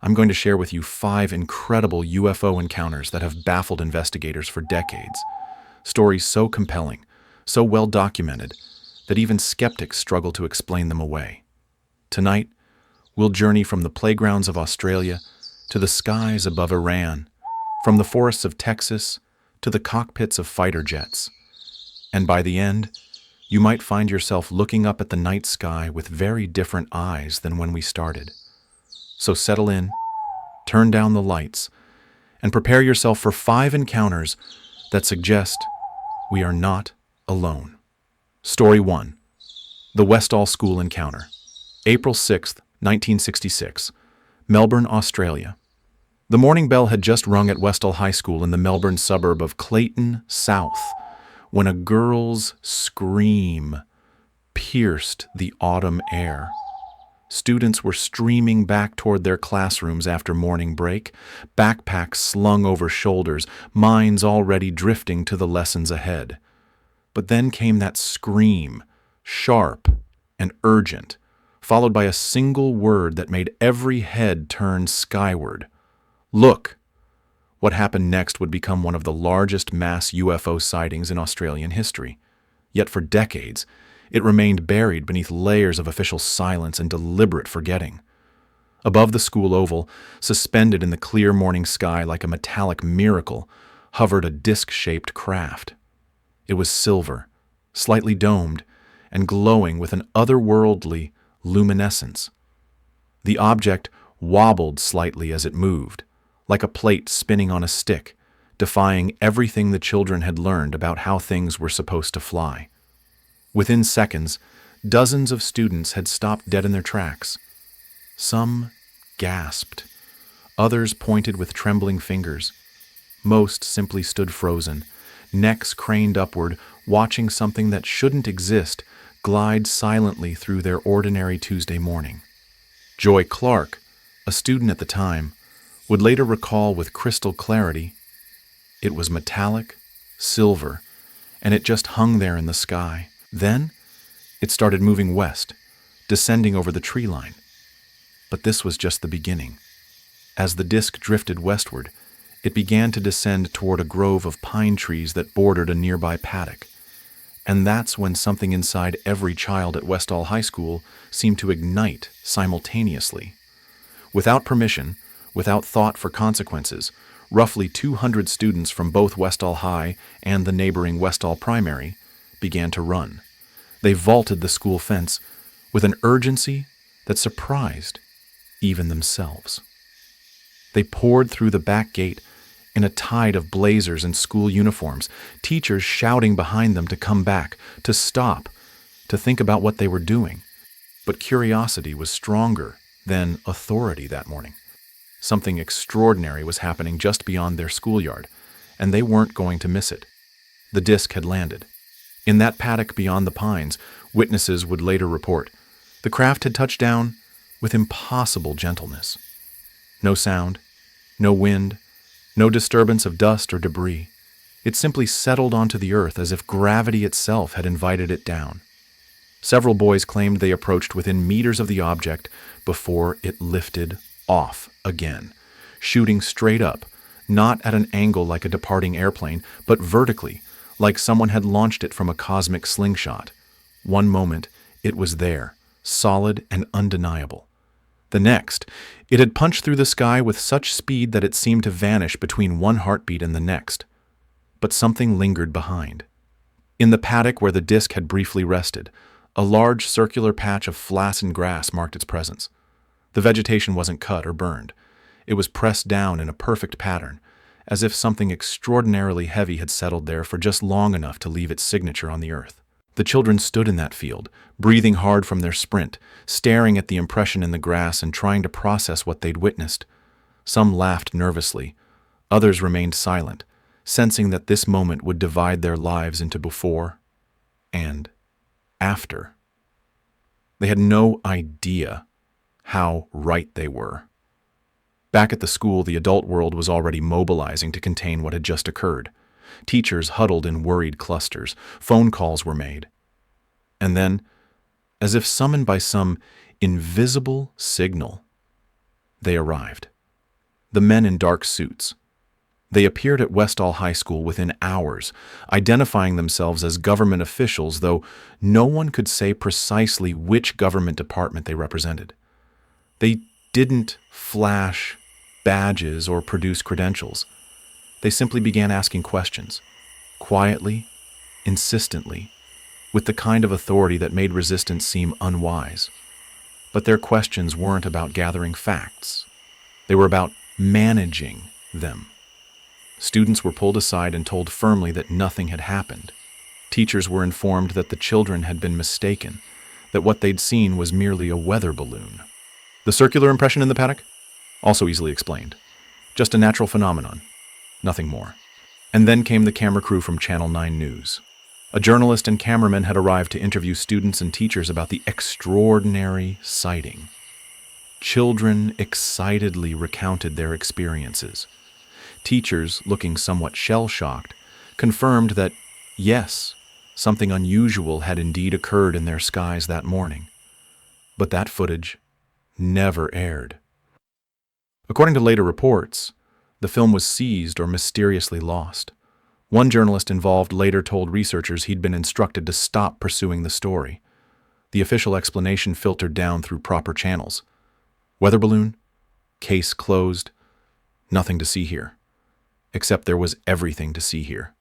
I'm going to share with you 5 incredible UFO encounters that have baffled investigators for decades. Stories so compelling, so well documented, that even skeptics struggle to explain them away. Tonight, we'll journey from the playgrounds of Australia to the skies above Iran, from the forests of Texas to the cockpits of fighter jets. And by the end, you might find yourself looking up at the night sky with very different eyes than when we started. So settle in, turn down the lights, and prepare yourself for 5 encounters that suggest we are not alone. Story 1. The Westall School Encounter. April 6th, 1966. Melbourne, Australia. The morning bell had just rung at Westall High School in the Melbourne suburb of Clayton, South, when a girl's scream pierced the autumn air. Students were streaming back toward their classrooms after morning break, backpacks slung over shoulders, minds already drifting to the lessons ahead. But then came that scream, sharp and urgent, followed by a single word that made every head turn skyward. Look! What happened next would become one of the largest mass UFO sightings in Australian history. Yet for decades, it remained buried beneath layers of official silence and deliberate forgetting. Above the school oval, suspended in the clear morning sky like a metallic miracle, hovered a disc-shaped craft. It was silver, slightly domed, and glowing with an otherworldly luminescence. The object wobbled slightly as it moved, like a plate spinning on a stick, defying everything the children had learned about how things were supposed to fly. Within seconds, dozens of students had stopped dead in their tracks. Some gasped. Others pointed with trembling fingers. Most simply stood frozen, necks craned upward, watching something that shouldn't exist glide silently through their ordinary Tuesday morning. Joy Clark, a student at the time, would later recall with crystal clarity, it was metallic, silver, and it just hung there in the sky. Then, it started moving west, descending over the tree line. But this was just the beginning. As the disk drifted westward, it began to descend toward a grove of pine trees that bordered a nearby paddock. And that's when something inside every child at Westall High School seemed to ignite simultaneously. Without permission, without thought for consequences, roughly 200 students from both Westall High and the neighboring Westall Primary began to run. They vaulted the school fence with an urgency that surprised even themselves. They poured through the back gate in a tide of blazers and school uniforms, teachers shouting behind them to come back, to stop, to think about what they were doing. But curiosity was stronger than authority that morning. Something extraordinary was happening just beyond their schoolyard, and they weren't going to miss it. The disc had landed. In that paddock beyond the pines, witnesses would later report, the craft had touched down with impossible gentleness. No sound, no wind, no disturbance of dust or debris. It simply settled onto the earth as if gravity itself had invited it down. Several boys claimed they approached within meters of the object before it lifted off again, shooting straight up, not at an angle like a departing airplane, but vertically, like someone had launched it from a cosmic slingshot. One moment, it was there, solid and undeniable. The next, it had punched through the sky with such speed that it seemed to vanish between one heartbeat and the next. But something lingered behind. In the paddock where the disc had briefly rested, a large circular patch of flaccid grass marked its presence. The vegetation wasn't cut or burned. It was pressed down in a perfect pattern, as if something extraordinarily heavy had settled there for just long enough to leave its signature on the earth. The children stood in that field, breathing hard from their sprint, staring at the impression in the grass and trying to process what they'd witnessed. Some laughed nervously. Others remained silent, sensing that this moment would divide their lives into before and after. They had no idea how right they were. Back at the school, the adult world was already mobilizing to contain what had just occurred. Teachers huddled in worried clusters. Phone calls were made. And then, as if summoned by some invisible signal, they arrived. the men in dark suits. They appeared at Westall High School within hours, identifying themselves as government officials, though no one could say precisely which government department they represented. They didn't flash badges or produce credentials. They simply began asking questions, quietly, insistently, with the kind of authority that made resistance seem unwise. But their questions weren't about gathering facts. They were about managing them. Students were pulled aside and told firmly that nothing had happened. Teachers were informed that the children had been mistaken, that what they'd seen was merely a weather balloon. The circular impression in the paddock? Also easily explained. Just a natural phenomenon. Nothing more. And then came the camera crew from Channel 9 News. A journalist and cameraman had arrived to interview students and teachers about the extraordinary sighting. Children excitedly recounted their experiences. Teachers, looking somewhat shell-shocked, confirmed that, yes, something unusual had indeed occurred in their skies that morning. But that footage never aired. According to later reports, the film was seized or mysteriously lost. One journalist involved later told researchers he'd been instructed to stop pursuing the story. The official explanation filtered down through proper channels. Weather balloon? Case closed. Nothing to see here. Except there was everything to see here.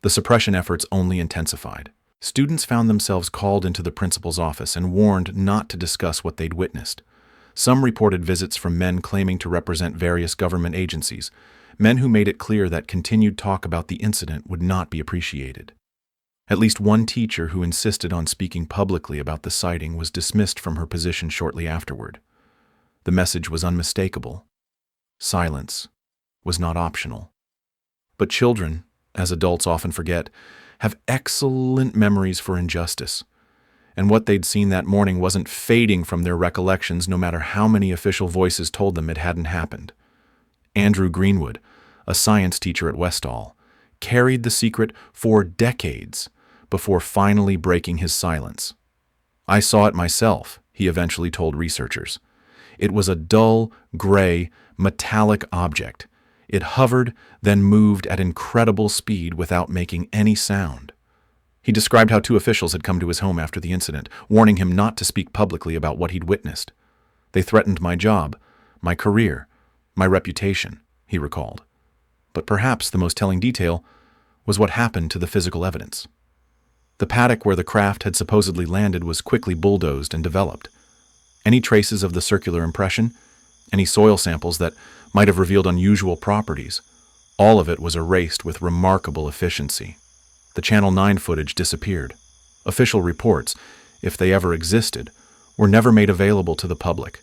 The suppression efforts only intensified. Students found themselves called into the principal's office and warned not to discuss what they'd witnessed. Some reported visits from men claiming to represent various government agencies, men who made it clear that continued talk about the incident would not be appreciated. At least one teacher who insisted on speaking publicly about the sighting was dismissed from her position shortly afterward. The message was unmistakable. Silence was not optional. But children, as adults often forget, have excellent memories for injustice. And what they'd seen that morning wasn't fading from their recollections no matter how many official voices told them it hadn't happened. Andrew Greenwood, a science teacher at Westall, carried the secret for decades before finally breaking his silence. "I saw it myself," he eventually told researchers. "It was a dull, gray, metallic object. It hovered, then moved at incredible speed without making any sound." He described how two officials had come to his home after the incident, warning him not to speak publicly about what he'd witnessed. "They threatened my job, my career, my reputation," he recalled. But perhaps the most telling detail was what happened to the physical evidence. The paddock where the craft had supposedly landed was quickly bulldozed and developed. Any traces of the circular impression, any soil samples that might have revealed unusual properties, all of it was erased with remarkable efficiency. The Channel 9 footage disappeared. Official reports, if they ever existed, were never made available to the public.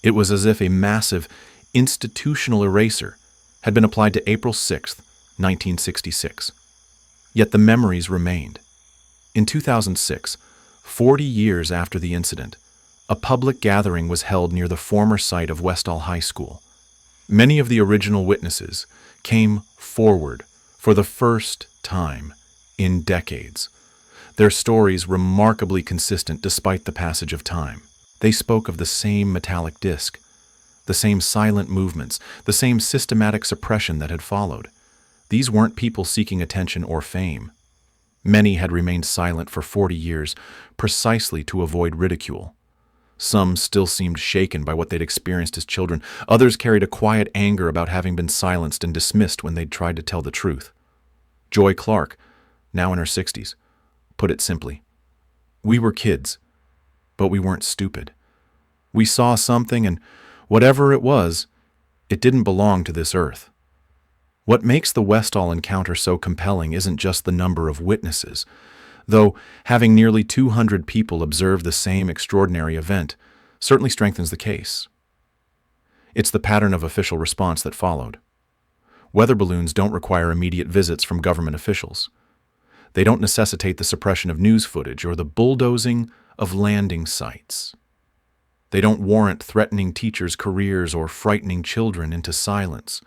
It was as if a massive institutional eraser had been applied to April 6, 1966. Yet the memories remained. In 2006, 40 years after the incident, a public gathering was held near the former site of Westall High School. Many of the original witnesses came forward for the first time in decades, their stories remarkably consistent despite the passage of time. They spoke of the same metallic disc, the same silent movements, the same systematic suppression that had followed. These weren't people seeking attention or fame. Many had remained silent for 40 years, precisely to avoid ridicule. Some still seemed shaken by what they'd experienced as children. Others carried a quiet anger about having been silenced and dismissed when they'd tried to tell the truth. Joy Clark, now in her 60s, put it simply, "We were kids, but we weren't stupid. We saw something, and whatever it was, it didn't belong to this earth." What makes the Westall encounter so compelling isn't just the number of witnesses, though having nearly 200 people observe the same extraordinary event certainly strengthens the case. It's the pattern of official response that followed. Weather balloons don't require immediate visits from government officials. They don't necessitate the suppression of news footage or the bulldozing of landing sites. They don't warrant threatening teachers' careers or frightening children into silence.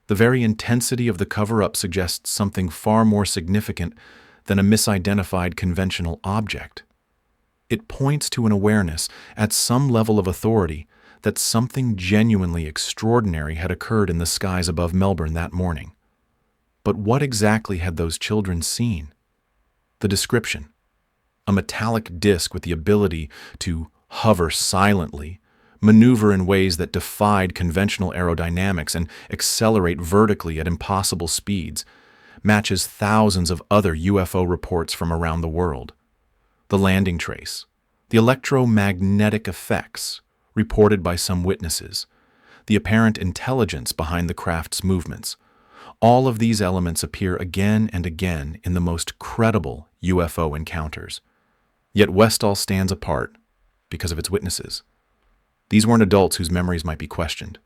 The very intensity of the cover-up suggests something far more significant than a misidentified conventional object. It points to an awareness, at some level of authority, that something genuinely extraordinary had occurred in the skies above Melbourne that morning. But what exactly had those children seen? The description: a metallic disc with the ability to hover silently, maneuver in ways that defied conventional aerodynamics, and accelerate vertically at impossible speeds, matches thousands of other UFO reports from around the world. The landing trace, the electromagnetic effects reported by some witnesses, the apparent intelligence behind the craft's movements, all of these elements appear again and again in the most credible UFO encounters. Yet Westall stands apart because of its witnesses. These weren't adults whose memories might be questioned,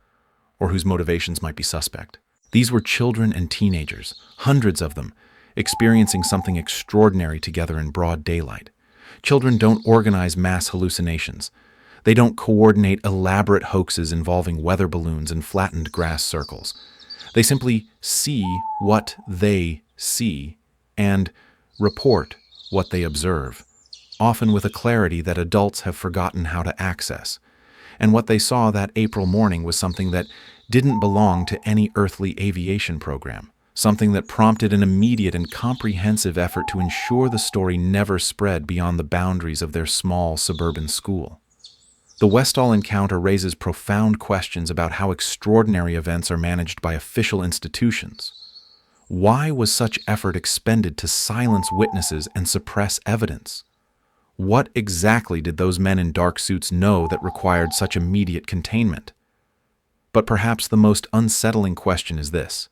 or whose motivations might be suspect. These were children and teenagers, hundreds of them, experiencing something extraordinary together in broad daylight. Children don't organize mass hallucinations. They don't coordinate elaborate hoaxes involving weather balloons and flattened grass circles. They simply see what they see and report what they observe, often with a clarity that adults have forgotten how to access. And what they saw that April morning was something that didn't belong to any earthly aviation program, something that prompted an immediate and comprehensive effort to ensure the story never spread beyond the boundaries of their small suburban school. The Westall encounter raises profound questions about how extraordinary events are managed by official institutions. Why was such effort expended to silence witnesses and suppress evidence? What exactly did those men in dark suits know that required such immediate containment? But perhaps the most unsettling question is this: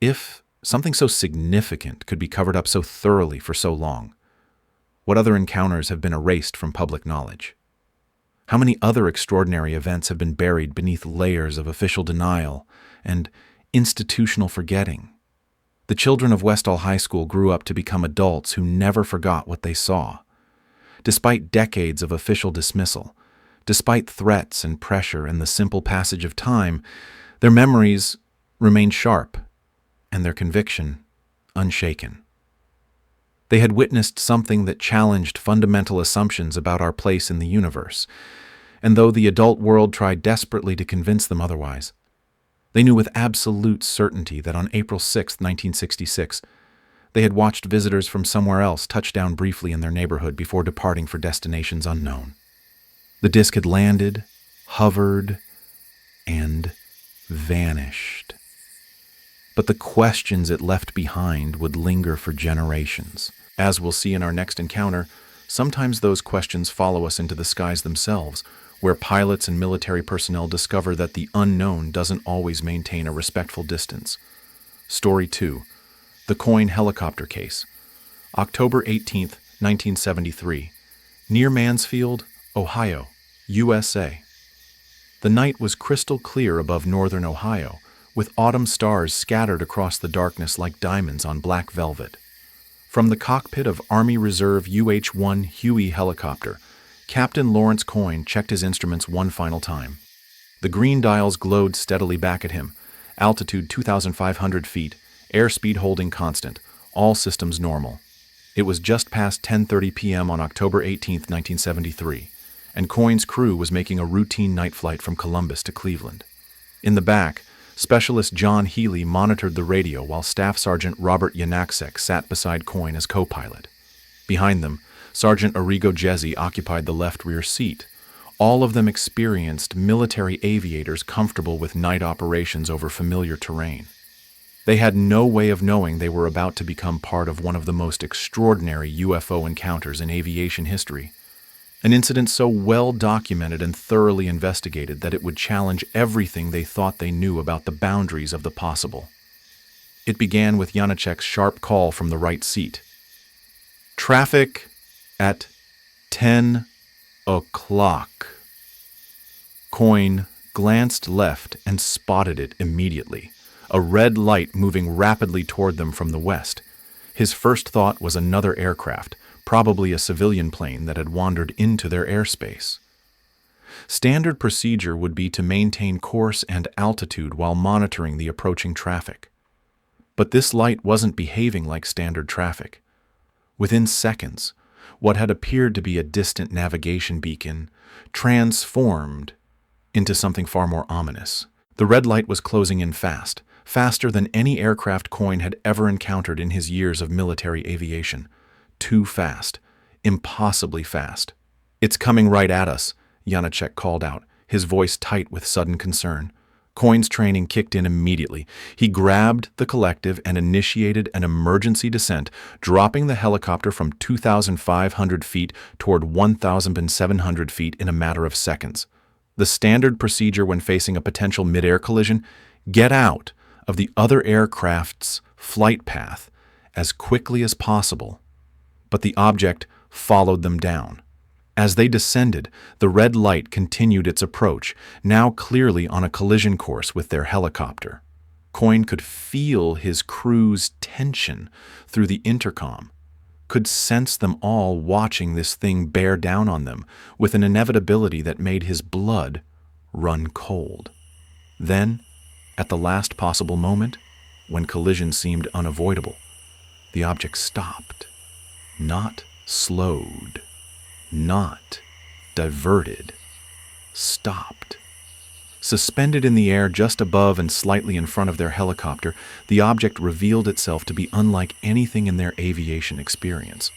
if something so significant could be covered up so thoroughly for so long, what other encounters have been erased from public knowledge? How many other extraordinary events have been buried beneath layers of official denial and institutional forgetting? The children of Westall High School grew up to become adults who never forgot what they saw. Despite decades of official dismissal, despite threats and pressure and the simple passage of time, their memories remained sharp and their conviction unshaken. They had witnessed something that challenged fundamental assumptions about our place in the universe, and though the adult world tried desperately to convince them otherwise, they knew with absolute certainty that on April 6, 1966, they had watched visitors from somewhere else touch down briefly in their neighborhood before departing for destinations unknown. The disc had landed, hovered, and vanished. But the questions it left behind would linger for generations. As we'll see in our next encounter, sometimes those questions follow us into the skies themselves, where pilots and military personnel discover that the unknown doesn't always maintain a respectful distance. Story 2. The Coyne helicopter case. October 18, 1973. Near Mansfield, Ohio, USA. The night was crystal clear above northern Ohio, with autumn stars scattered across the darkness like diamonds on black velvet. From the cockpit of Army Reserve UH-1 Huey helicopter, Captain Lawrence Coyne checked his instruments one final time. The green dials glowed steadily back at him, altitude 2,500 feet, airspeed holding constant, all systems normal. It was just past 10:30 p.m. on October 18, 1973, and Coyne's crew was making a routine night flight from Columbus to Cleveland. In the back, Specialist John Healy monitored the radio while Staff Sergeant Robert Yanaksek sat beside Coyne as co-pilot. Behind them, Sergeant Arrigo Jezzi occupied the left rear seat. All of them experienced military aviators comfortable with night operations over familiar terrain. They had no way of knowing they were about to become part of one of the most extraordinary UFO encounters in aviation history. An incident so well documented and thoroughly investigated that it would challenge everything they thought they knew about the boundaries of the possible. It began with Janacek's sharp call from the right seat. Traffic at 10 o'clock. Coyne glanced left and spotted it immediately, a red light moving rapidly toward them from the west. His first thought was another aircraft, probably a civilian plane that had wandered into their airspace. Standard procedure would be to maintain course and altitude while monitoring the approaching traffic. But this light wasn't behaving like standard traffic. Within seconds, what had appeared to be a distant navigation beacon transformed into something far more ominous. The red light was closing in fast, faster than any aircraft Coyne had ever encountered in his years of military aviation. Too fast. Impossibly fast. "It's coming right at us," Janacek called out, his voice tight with sudden concern. Coyne's training kicked in immediately. He grabbed the collective and initiated an emergency descent, dropping the helicopter from 2,500 feet toward 1,700 feet in a matter of seconds. The standard procedure when facing a potential mid-air collision: get out of the other aircraft's flight path as quickly as possible. But the object followed them down. As they descended, the red light continued its approach, now clearly on a collision course with their helicopter. Coyne could feel his crew's tension through the intercom, could sense them all watching this thing bear down on them with an inevitability that made his blood run cold. Then, at the last possible moment, when collision seemed unavoidable, the object stopped, not slowed. Not diverted. Stopped. Suspended in the air just above and slightly in front of their helicopter, the object revealed itself to be unlike anything in their aviation experience.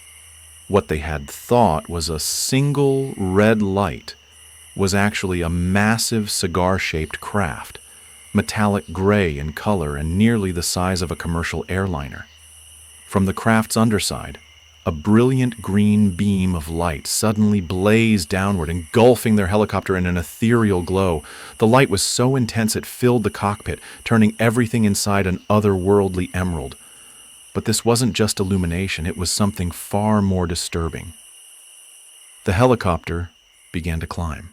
What they had thought was a single red light was actually a massive cigar-shaped craft, metallic gray in color and nearly the size of a commercial airliner. From the craft's underside, a brilliant green beam of light suddenly blazed downward, engulfing their helicopter in an ethereal glow. The light was so intense it filled the cockpit, turning everything inside an otherworldly emerald. But this wasn't just illumination, it was something far more disturbing. The helicopter began to climb.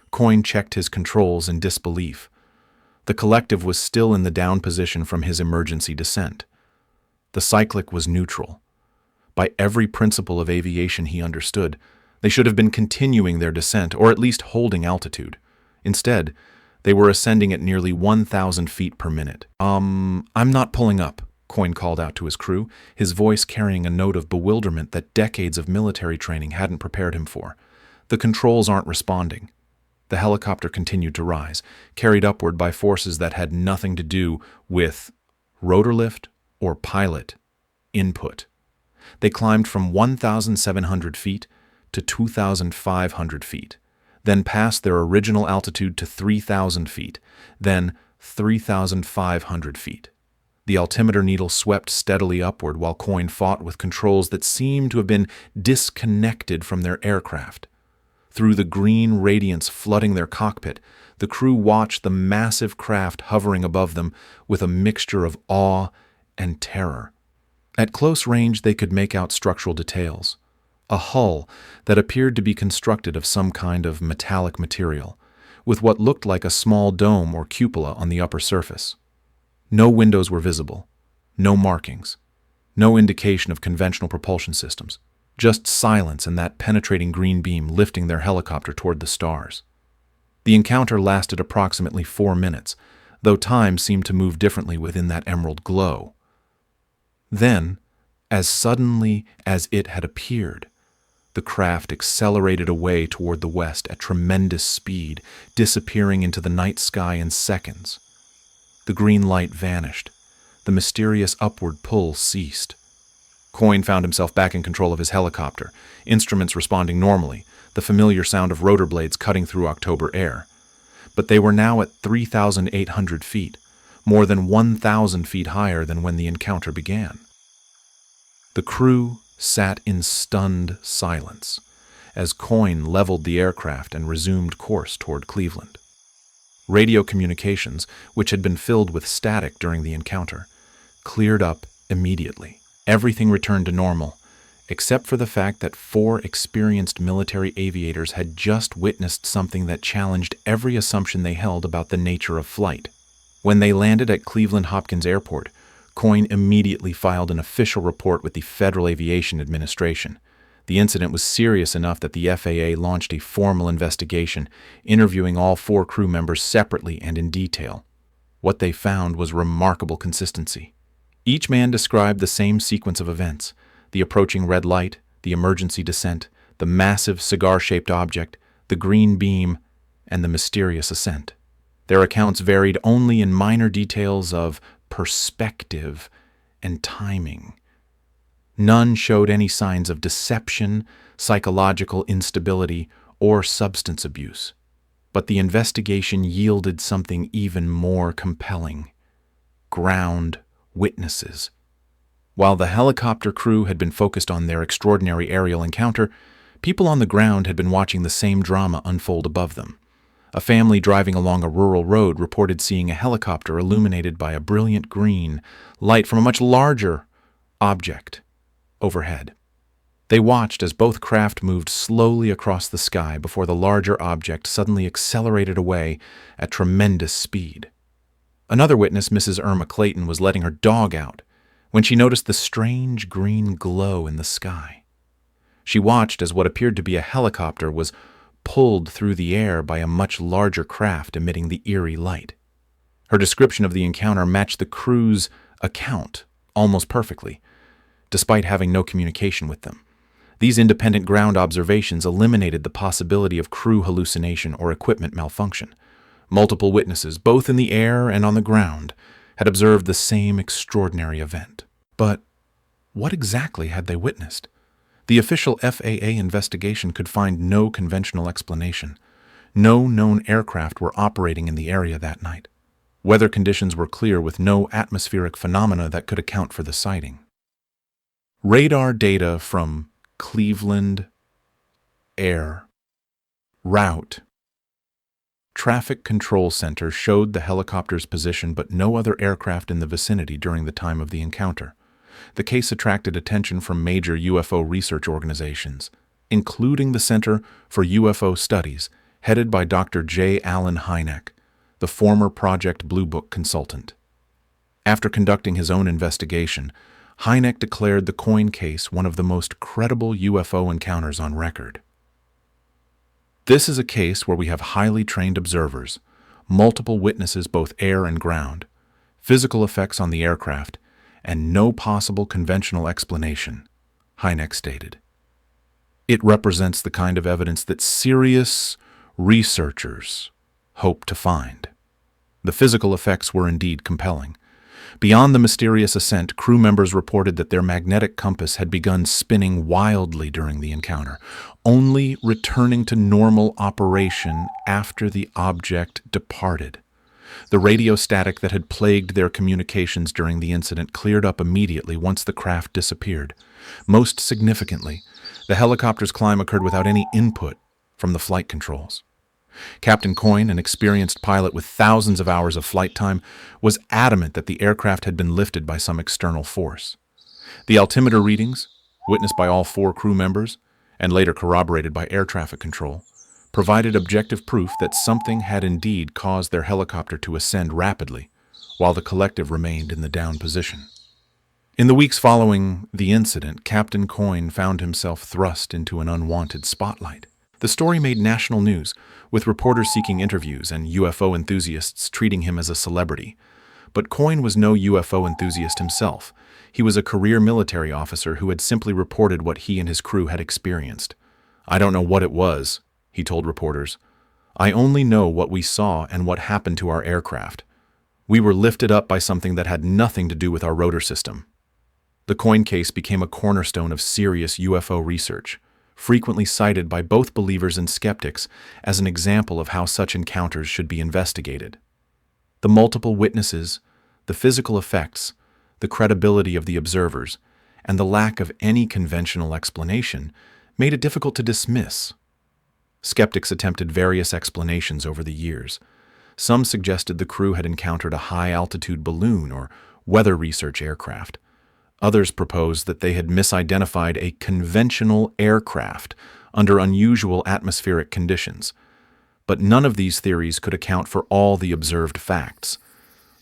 Coyne checked his controls in disbelief. The collective was still in the down position from his emergency descent. The cyclic was neutral. By every principle of aviation he understood, they should have been continuing their descent, or at least holding altitude. Instead, they were ascending at nearly 1,000 feet per minute. I'm not pulling up," Coyne called out to his crew, his voice carrying a note of bewilderment that decades of military training hadn't prepared him for. "The controls aren't responding." The helicopter continued to rise, carried upward by forces that had nothing to do with rotor lift or pilot input. They climbed from 1,700 feet to 2,500 feet, then passed their original altitude to 3,000 feet, then 3,500 feet. The altimeter needle swept steadily upward while Coyne fought with controls that seemed to have been disconnected from their aircraft. Through the green radiance flooding their cockpit, the crew watched the massive craft hovering above them with a mixture of awe and terror. At close range, they could make out structural details. A hull that appeared to be constructed of some kind of metallic material, with what looked like a small dome or cupola on the upper surface. No windows were visible, no markings, no indication of conventional propulsion systems, just silence and that penetrating green beam lifting their helicopter toward the stars. The encounter lasted approximately 4 minutes, though time seemed to move differently within that emerald glow. Then, as suddenly as it had appeared, the craft accelerated away toward the west at tremendous speed, disappearing into the night sky in seconds. The green light vanished. The mysterious upward pull ceased. Coyne found himself back in control of his helicopter, instruments responding normally, the familiar sound of rotor blades cutting through October air. But they were now at 3,800 feet, more than 1,000 feet higher than when the encounter began. The crew sat in stunned silence as Coyne leveled the aircraft and resumed course toward Cleveland. Radio communications, which had been filled with static during the encounter, cleared up immediately. Everything returned to normal, except for the fact that 4 experienced military aviators had just witnessed something that challenged every assumption they held about the nature of flight. When they landed at Cleveland Hopkins Airport, Coyne immediately filed an official report with the Federal Aviation Administration. The incident was serious enough that the FAA launched a formal investigation, interviewing all 4 crew members separately and in detail. What they found was remarkable consistency. Each man described the same sequence of events: the approaching red light, the emergency descent, the massive cigar-shaped object, the green beam, and the mysterious ascent. Their accounts varied only in minor details of perspective and timing. None showed any signs of deception, psychological instability, or substance abuse. But the investigation yielded something even more compelling: ground witnesses. While the helicopter crew had been focused on their extraordinary aerial encounter, people on the ground had been watching the same drama unfold above them. A family driving along a rural road reported seeing a helicopter illuminated by a brilliant green light from a much larger object overhead. They watched as both craft moved slowly across the sky before the larger object suddenly accelerated away at tremendous speed. Another witness, Mrs. Irma Clayton, was letting her dog out when she noticed the strange green glow in the sky. She watched as what appeared to be a helicopter was pulled through the air by a much larger craft emitting the eerie light. Her description of the encounter matched the crew's account almost perfectly, despite having no communication with them. These independent ground observations eliminated the possibility of crew hallucination or equipment malfunction. Multiple witnesses, both in the air and on the ground, had observed the same extraordinary event. But what exactly had they witnessed? The official FAA investigation could find no conventional explanation. No known aircraft were operating in the area that night. Weather conditions were clear with no atmospheric phenomena that could account for the sighting. Radar data from Cleveland Air Route Traffic Control Center showed the helicopter's position but no other aircraft in the vicinity during the time of the encounter. The case attracted attention from major UFO research organizations, including the Center for UFO Studies, headed by Dr. J. Allen Hynek, the former Project Blue Book consultant. After conducting his own investigation, Hynek declared the Coyne case one of the most credible UFO encounters on record. This is a case where we have highly trained observers, multiple witnesses both air and ground, physical effects on the aircraft, and no possible conventional explanation, Hynek stated. It represents the kind of evidence that serious researchers hope to find. The physical effects were indeed compelling. Beyond the mysterious ascent, crew members reported that their magnetic compass had begun spinning wildly during the encounter, only returning to normal operation after the object departed. The radio static that had plagued their communications during the incident cleared up immediately once the craft disappeared. Most significantly, the helicopter's climb occurred without any input from the flight controls. Captain Coyne, an experienced pilot with thousands of hours of flight time, was adamant that the aircraft had been lifted by some external force. The altimeter readings, witnessed by all 4 crew members, and later corroborated by air traffic control, provided objective proof that something had indeed caused their helicopter to ascend rapidly, while the collective remained in the down position. In the weeks following the incident, Captain Coyne found himself thrust into an unwanted spotlight. The story made national news, with reporters seeking interviews and UFO enthusiasts treating him as a celebrity. But Coyne was no UFO enthusiast himself. He was a career military officer who had simply reported what he and his crew had experienced. "I don't know what it was," he told reporters. "I only know what we saw and what happened to our aircraft. We were lifted up by something that had nothing to do with our rotor system." The Coyne case became a cornerstone of serious UFO research, frequently cited by both believers and skeptics as an example of how such encounters should be investigated. The multiple witnesses, the physical effects, the credibility of the observers, and the lack of any conventional explanation made it difficult to dismiss. Skeptics attempted various explanations over the years. Some suggested the crew had encountered a high-altitude balloon or weather research aircraft. Others proposed that they had misidentified a conventional aircraft under unusual atmospheric conditions. But none of these theories could account for all the observed facts.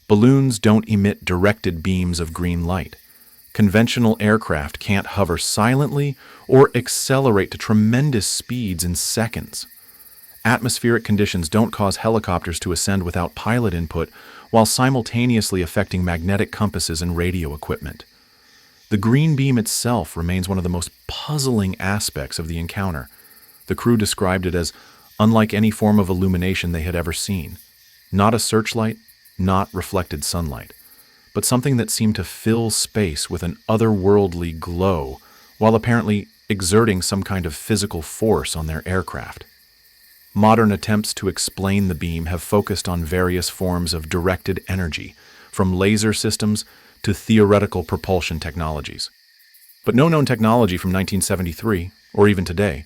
Balloons don't emit directed beams of green light. Conventional aircraft can't hover silently or accelerate to tremendous speeds in seconds. Atmospheric conditions don't cause helicopters to ascend without pilot input while simultaneously affecting magnetic compasses and radio equipment. The green beam itself remains one of the most puzzling aspects of the encounter. The crew described it as unlike any form of illumination they had ever seen. Not a searchlight, not reflected sunlight, but something that seemed to fill space with an otherworldly glow, while apparently exerting some kind of physical force on their aircraft. Modern attempts to explain the beam have focused on various forms of directed energy, from laser systems to theoretical propulsion technologies. But no known technology from 1973, or even today,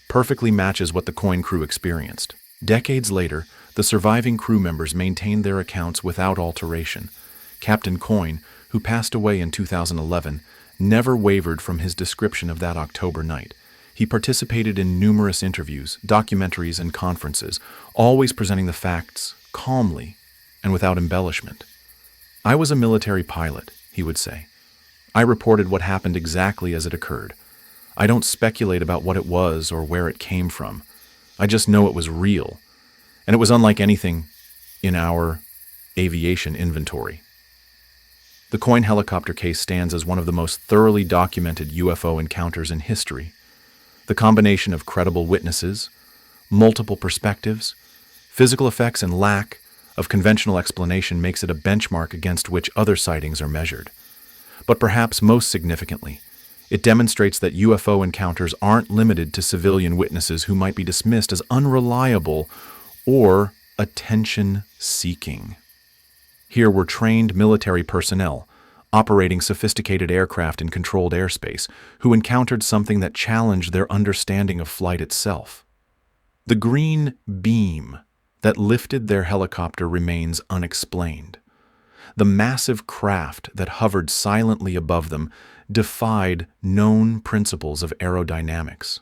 perfectly matches what the Coyne crew experienced. Decades later, the surviving crew members maintained their accounts without alteration. Captain Coyne, who passed away in 2011, never wavered from his description of that October night. He participated in numerous interviews, documentaries, and conferences, always presenting the facts calmly and without embellishment. "I was a military pilot," he would say. "I reported what happened exactly as it occurred. I don't speculate about what it was or where it came from. I just know it was real, and it was unlike anything in our aviation inventory." The Coyne helicopter case stands as one of the most thoroughly documented UFO encounters in history. The combination of credible witnesses, multiple perspectives, physical effects, and lack of conventional explanation makes it a benchmark against which other sightings are measured. But perhaps most significantly, it demonstrates that UFO encounters aren't limited to civilian witnesses who might be dismissed as unreliable or attention-seeking. Here were trained military personnel, operating sophisticated aircraft in controlled airspace, who encountered something that challenged their understanding of flight itself. The green beam that lifted their helicopter remains unexplained. The massive craft that hovered silently above them defied known principles of aerodynamics.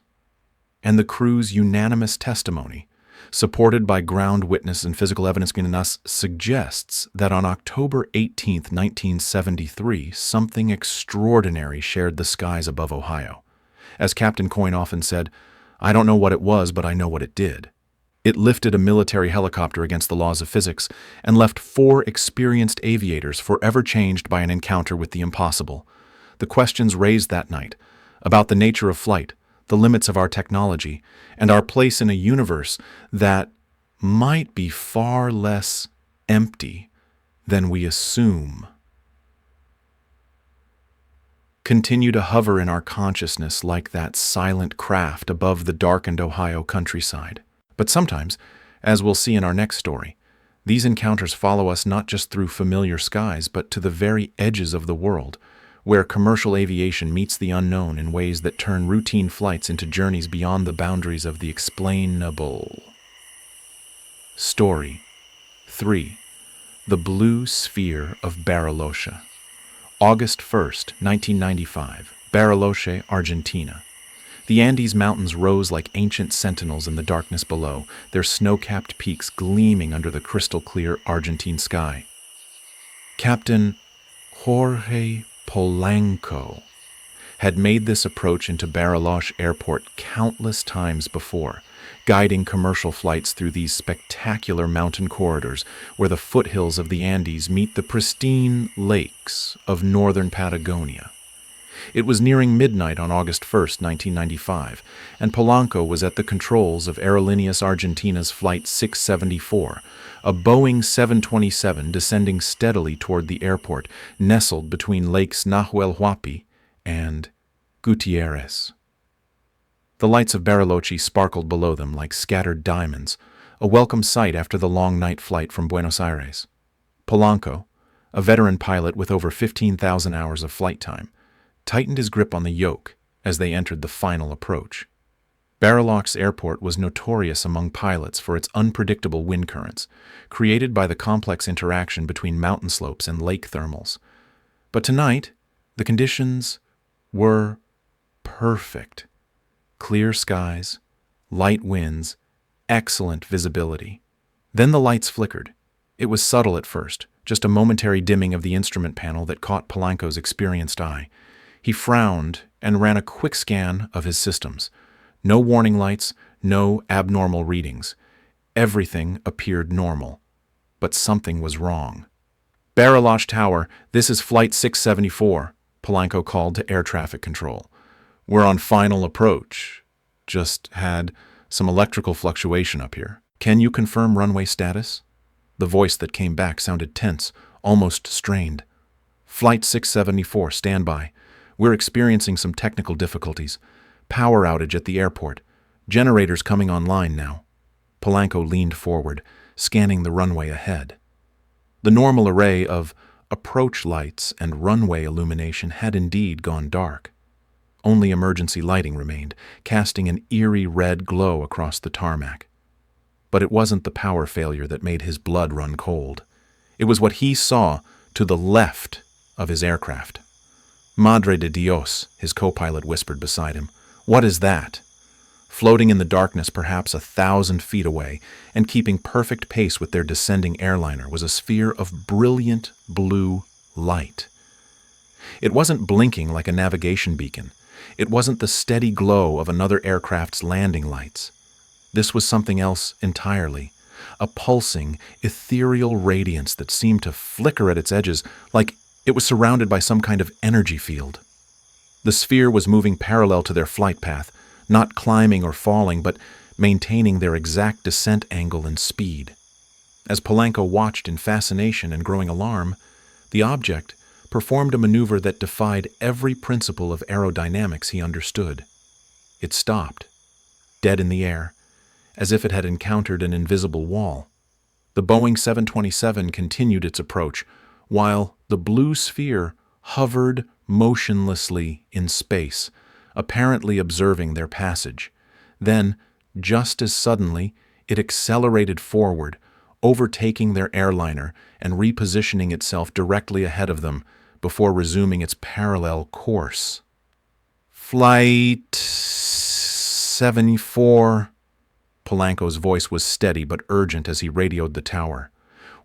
And the crew's unanimous testimony, supported by ground witness and physical evidence in us, suggests that on October 18, 1973, something extraordinary shared the skies above Ohio. As Captain Coyne often said, "I don't know what it was, but I know what it did." It lifted a military helicopter against the laws of physics and left 4 experienced aviators forever changed by an encounter with the impossible. The questions raised that night about the nature of flight, the limits of our technology, and our place in a universe that might be far less empty than we assume, continue to hover in our consciousness like that silent craft above the darkened Ohio countryside. But sometimes, as we'll see in our next story, these encounters follow us not just through familiar skies, but to the very edges of the world, where commercial aviation meets the unknown in ways that turn routine flights into journeys beyond the boundaries of the explainable. Story 3. The Blue Sphere of Bariloche. August 1st, 1995, Bariloche, Argentina. The Andes Mountains rose like ancient sentinels in the darkness below, their snow-capped peaks gleaming under the crystal-clear Argentine sky. Captain Jorge Polanco had made this approach into Bariloche Airport countless times before, guiding commercial flights through these spectacular mountain corridors where the foothills of the Andes meet the pristine lakes of northern Patagonia. It was nearing midnight on August 1st, 1995, and Polanco was at the controls of Aerolíneas Argentina's Flight 674, a Boeing 727 descending steadily toward the airport, nestled between Lakes Nahuel Huapi and Gutierrez. The lights of Bariloche sparkled below them like scattered diamonds, a welcome sight after the long night flight from Buenos Aires. Polanco, a veteran pilot with over 15,000 hours of flight time, tightened his grip on the yoke as they entered the final approach. Bariloche Airport was notorious among pilots for its unpredictable wind currents, created by the complex interaction between mountain slopes and lake thermals. But tonight, the conditions were perfect. Clear skies, light winds, excellent visibility. Then the lights flickered. It was subtle at first, just a momentary dimming of the instrument panel that caught Polanco's experienced eye. He frowned and ran a quick scan of his systems. No warning lights, no abnormal readings. Everything appeared normal, but something was wrong. "Bariloche Tower, this is Flight 674, Polanco called to air traffic control. "We're on final approach. Just had Some electrical fluctuation up here. Can you confirm runway status? The voice that came back sounded tense, almost strained. Flight 674, standby. We're experiencing some technical difficulties. Power outage at the airport. Generators coming online now. Polanco leaned forward, scanning the runway ahead. The normal array of approach lights and runway illumination had indeed gone dark. Only emergency lighting remained, casting an eerie red glow across the tarmac. But it wasn't the power failure that made his blood run cold. It was what he saw to the left of his aircraft. Madre de Dios, his co-pilot whispered beside him. What is that? Floating in the darkness perhaps 1,000 feet away and keeping perfect pace with their descending airliner was a sphere of brilliant blue light. It wasn't blinking like a navigation beacon. It wasn't the steady glow of another aircraft's landing lights. This was something else entirely, a pulsing, ethereal radiance that seemed to flicker at its edges like it was surrounded by some kind of energy field. The sphere was moving parallel to their flight path, not climbing or falling, but maintaining their exact descent angle and speed. As Polanco watched in fascination and growing alarm, the object performed a maneuver that defied every principle of aerodynamics he understood. It stopped, dead in the air, as if it had encountered an invisible wall. The Boeing 727 continued its approach, while the blue sphere hovered motionlessly in space, apparently observing their passage. Then, just as suddenly, it accelerated forward, overtaking their airliner and repositioning itself directly ahead of them before resuming its parallel course. Flight 74. Polanco's voice was steady but urgent as he radioed the tower.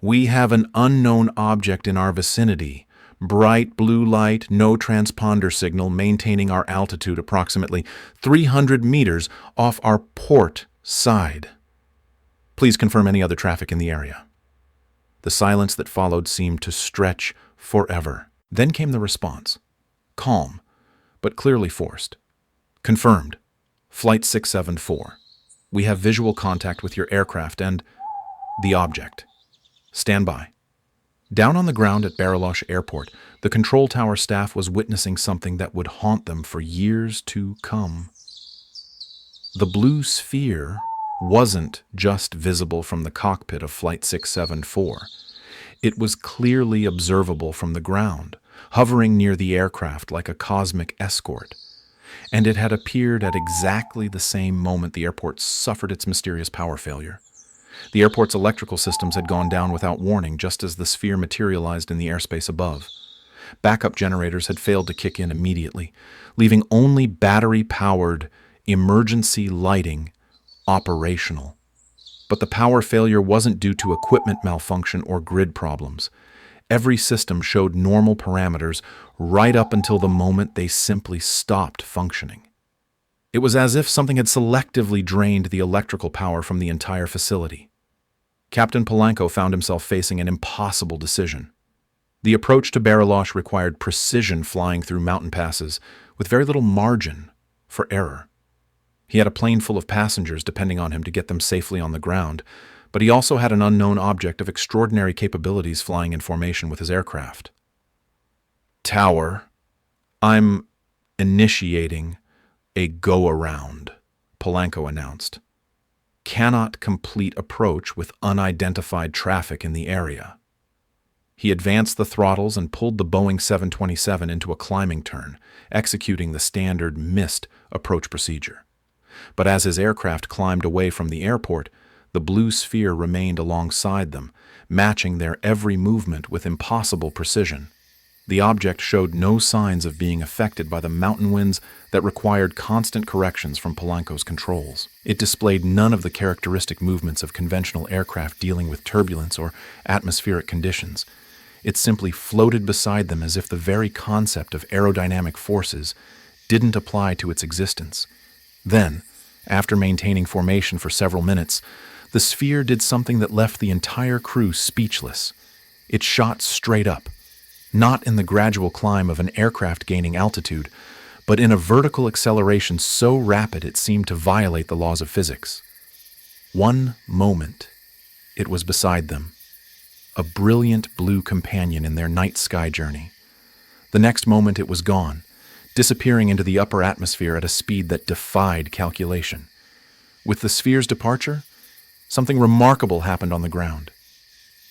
We have an unknown object in our vicinity. Bright blue light, no transponder signal, maintaining our altitude approximately 300 meters off our port side. Please confirm any other traffic in the area. The silence that followed seemed to stretch forever. Then came the response. Calm, but clearly forced. Confirmed. Flight 674. We have visual contact with your aircraft and the object. Stand by. Down on the ground at Bariloche Airport, the control tower staff was witnessing something that would haunt them for years to come. The blue sphere wasn't just visible from the cockpit of Flight 674. It was clearly observable from the ground, hovering near the aircraft like a cosmic escort. And it had appeared at exactly the same moment the airport suffered its mysterious power failure. The airport's electrical systems had gone down without warning, just as the sphere materialized in the airspace above. Backup generators had failed to kick in immediately, leaving only battery-powered emergency lighting operational. But the power failure wasn't due to equipment malfunction or grid problems. Every system showed normal parameters right up until the moment they simply stopped functioning. It was as if something had selectively drained the electrical power from the entire facility. Captain Polanco found himself facing an impossible decision. The approach to Bariloche required precision flying through mountain passes with very little margin for error. He had a plane full of passengers depending on him to get them safely on the ground, but he also had an unknown object of extraordinary capabilities flying in formation with his aircraft. Tower, I'm initiating a go-around, Polanco announced. Cannot complete approach with unidentified traffic in the area. He advanced the throttles and pulled the Boeing 727 into a climbing turn, executing the standard missed approach procedure. But as his aircraft climbed away from the airport, the blue sphere remained alongside them, matching their every movement with impossible precision. The object showed no signs of being affected by the mountain winds that required constant corrections from Polanco's controls. It displayed none of the characteristic movements of conventional aircraft dealing with turbulence or atmospheric conditions. It simply floated beside them as if the very concept of aerodynamic forces didn't apply to its existence. Then, after maintaining formation for several minutes, the sphere did something that left the entire crew speechless. It shot straight up, not in the gradual climb of an aircraft gaining altitude, but in a vertical acceleration so rapid it seemed to violate the laws of physics. One moment, it was beside them, a brilliant blue companion in their night sky journey. The next moment it was gone, disappearing into the upper atmosphere at a speed that defied calculation. With the sphere's departure, something remarkable happened on the ground.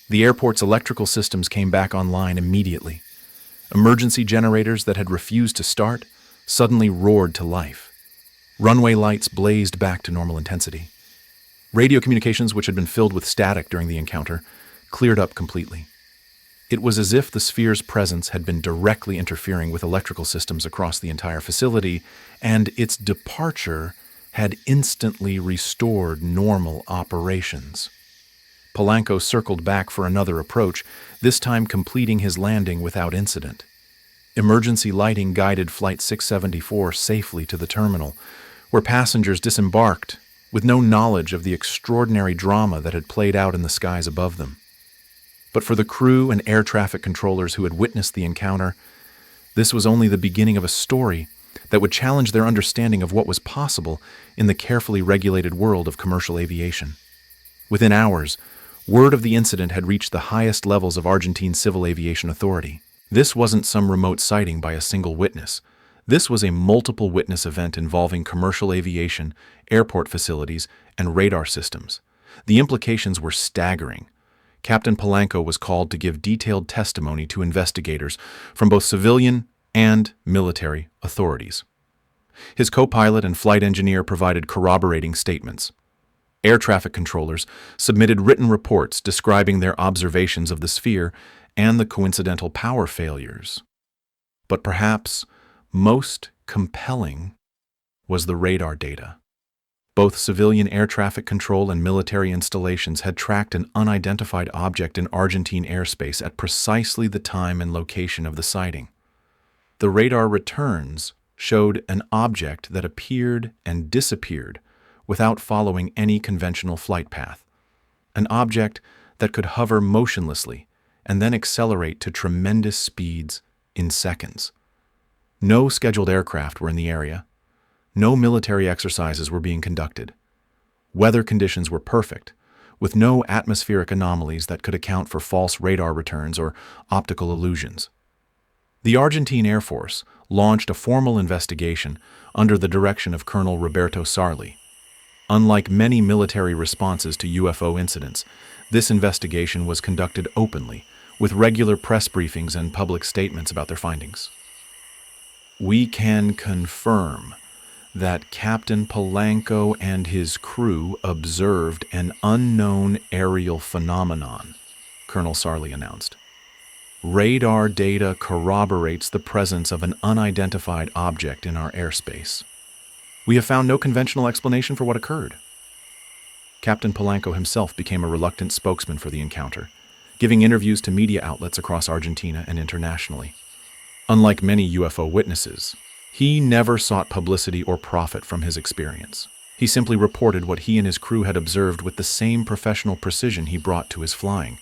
The airport's electrical systems came back online immediately. Emergency generators that had refused to start suddenly roared to life. Runway lights blazed back to normal intensity. Radio communications, which had been filled with static during the encounter, cleared up completely. It was as if the sphere's presence had been directly interfering with electrical systems across the entire facility, and its departure had instantly restored normal operations. Polanco circled back for another approach, this time completing his landing without incident. Emergency lighting guided Flight 674 safely to the terminal, where passengers disembarked with no knowledge of the extraordinary drama that had played out in the skies above them. But for the crew and air traffic controllers who had witnessed the encounter, this was only the beginning of a story that would challenge their understanding of what was possible in the carefully regulated world of commercial aviation. Within hours, word of the incident had reached the highest levels of Argentine Civil Aviation Authority. This wasn't some remote sighting by a single witness. This was a multiple witness event involving commercial aviation, airport facilities, and radar systems. The implications were staggering. Captain Polanco was called to give detailed testimony to investigators from both civilian and military authorities. His co-pilot and flight engineer provided corroborating statements. Air traffic controllers submitted written reports describing their observations of the sphere and the coincidental power failures. But perhaps most compelling was the radar data. Both civilian air traffic control and military installations had tracked an unidentified object in Argentine airspace at precisely the time and location of the sighting. The radar returns showed an object that appeared and disappeared without following any conventional flight path, an object that could hover motionlessly and then accelerate to tremendous speeds in seconds. No scheduled aircraft were in the area. No military exercises were being conducted. Weather conditions were perfect, with no atmospheric anomalies that could account for false radar returns or optical illusions. The Argentine Air Force launched a formal investigation under the direction of Colonel Roberto Sarli. Unlike many military responses to UFO incidents, this investigation was conducted openly, with regular press briefings and public statements about their findings. We can confirm that Captain Polanco and his crew observed an unknown aerial phenomenon, Colonel Sarli announced. Radar data corroborates the presence of an unidentified object in our airspace. We have found no conventional explanation for what occurred. Captain Polanco himself became a reluctant spokesman for the encounter, giving interviews to media outlets across Argentina and internationally. Unlike many UFO witnesses, he never sought publicity or profit from his experience. He simply reported what he and his crew had observed with the same professional precision he brought to his flying.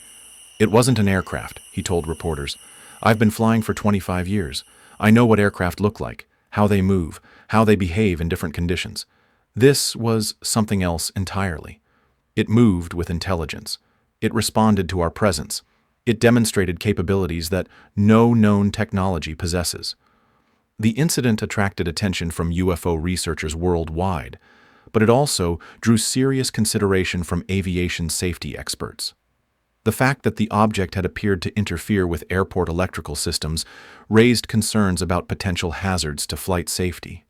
It wasn't an aircraft, he told reporters. I've been flying for 25 years. I know what aircraft look like, how they move, how they behave in different conditions. This was something else entirely. It moved with intelligence. It responded to our presence. It demonstrated capabilities that no known technology possesses. The incident attracted attention from UFO researchers worldwide, but it also drew serious consideration from aviation safety experts. The fact that the object had appeared to interfere with airport electrical systems raised concerns about potential hazards to flight safety.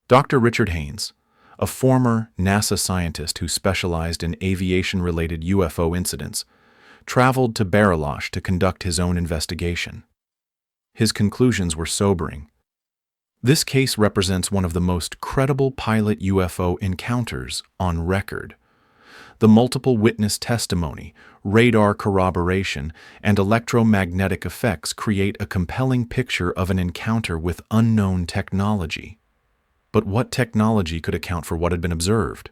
Dr. Richard Haynes, a former NASA scientist who specialized in aviation-related UFO incidents, traveled to Bariloche to conduct his own investigation. His conclusions were sobering. This case represents one of the most credible pilot UFO encounters on record. The multiple witness testimony, radar corroboration, and electromagnetic effects create a compelling picture of an encounter with unknown technology. But what technology could account for what had been observed?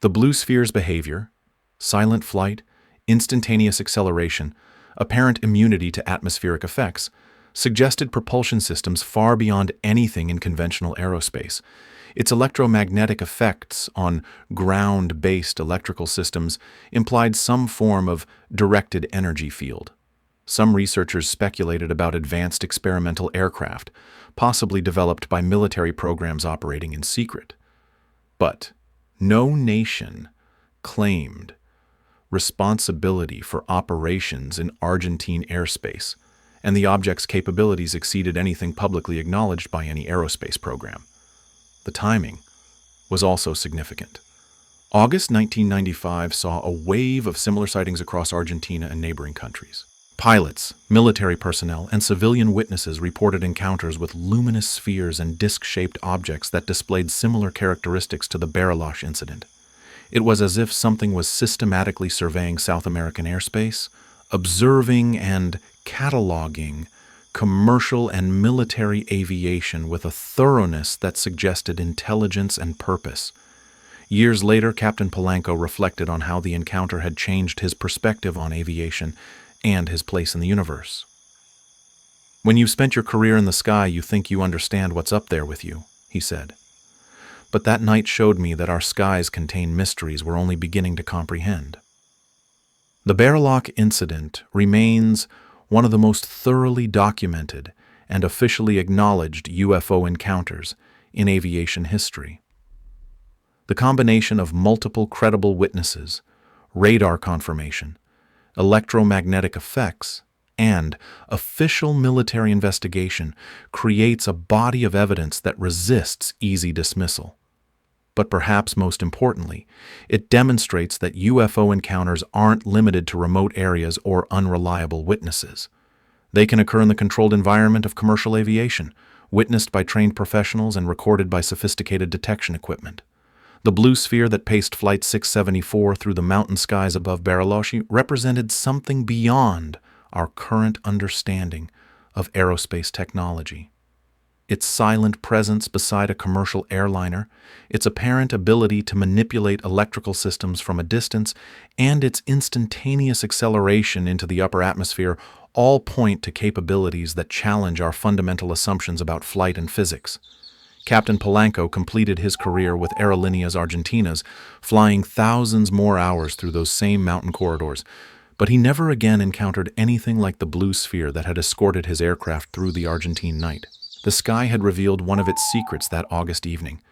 The blue sphere's behavior, silent flight, instantaneous acceleration, apparent immunity to atmospheric effects, suggested propulsion systems far beyond anything in conventional aerospace. Its electromagnetic effects on ground-based electrical systems implied some form of directed energy field. Some researchers speculated about advanced experimental aircraft, possibly developed by military programs operating in secret. But no nation claimed responsibility for operations in Argentine airspace, and the object's capabilities exceeded anything publicly acknowledged by any aerospace program. The timing was also significant. August 1995 saw a wave of similar sightings across Argentina and neighboring countries. Pilots, military personnel, and civilian witnesses reported encounters with luminous spheres and disc-shaped objects that displayed similar characteristics to the Bariloche incident. It was as if something was systematically surveying South American airspace, observing and cataloging commercial and military aviation with a thoroughness that suggested intelligence and purpose. Years later, Captain Polanco reflected on how the encounter had changed his perspective on aviation and his place in the universe. "When you've spent your career in the sky, you think you understand what's up there with you," he said. "But that night showed me that our skies contain mysteries we're only beginning to comprehend." The Bariloche incident remains one of the most thoroughly documented and officially acknowledged UFO encounters in aviation history. The combination of multiple credible witnesses, radar confirmation, electromagnetic effects, and official military investigation creates a body of evidence that resists easy dismissal. But perhaps most importantly, it demonstrates that UFO encounters aren't limited to remote areas or unreliable witnesses. They can occur in the controlled environment of commercial aviation, witnessed by trained professionals and recorded by sophisticated detection equipment. The blue sphere that paced Flight 674 through the mountain skies above Bariloche represented something beyond our current understanding of aerospace technology. Its silent presence beside a commercial airliner, its apparent ability to manipulate electrical systems from a distance, and its instantaneous acceleration into the upper atmosphere all point to capabilities that challenge our fundamental assumptions about flight and physics. Captain Polanco completed his career with Aerolíneas Argentinas, flying thousands more hours through those same mountain corridors, but he never again encountered anything like the blue sphere that had escorted his aircraft through the Argentine night. The sky had revealed one of its secrets that August evening,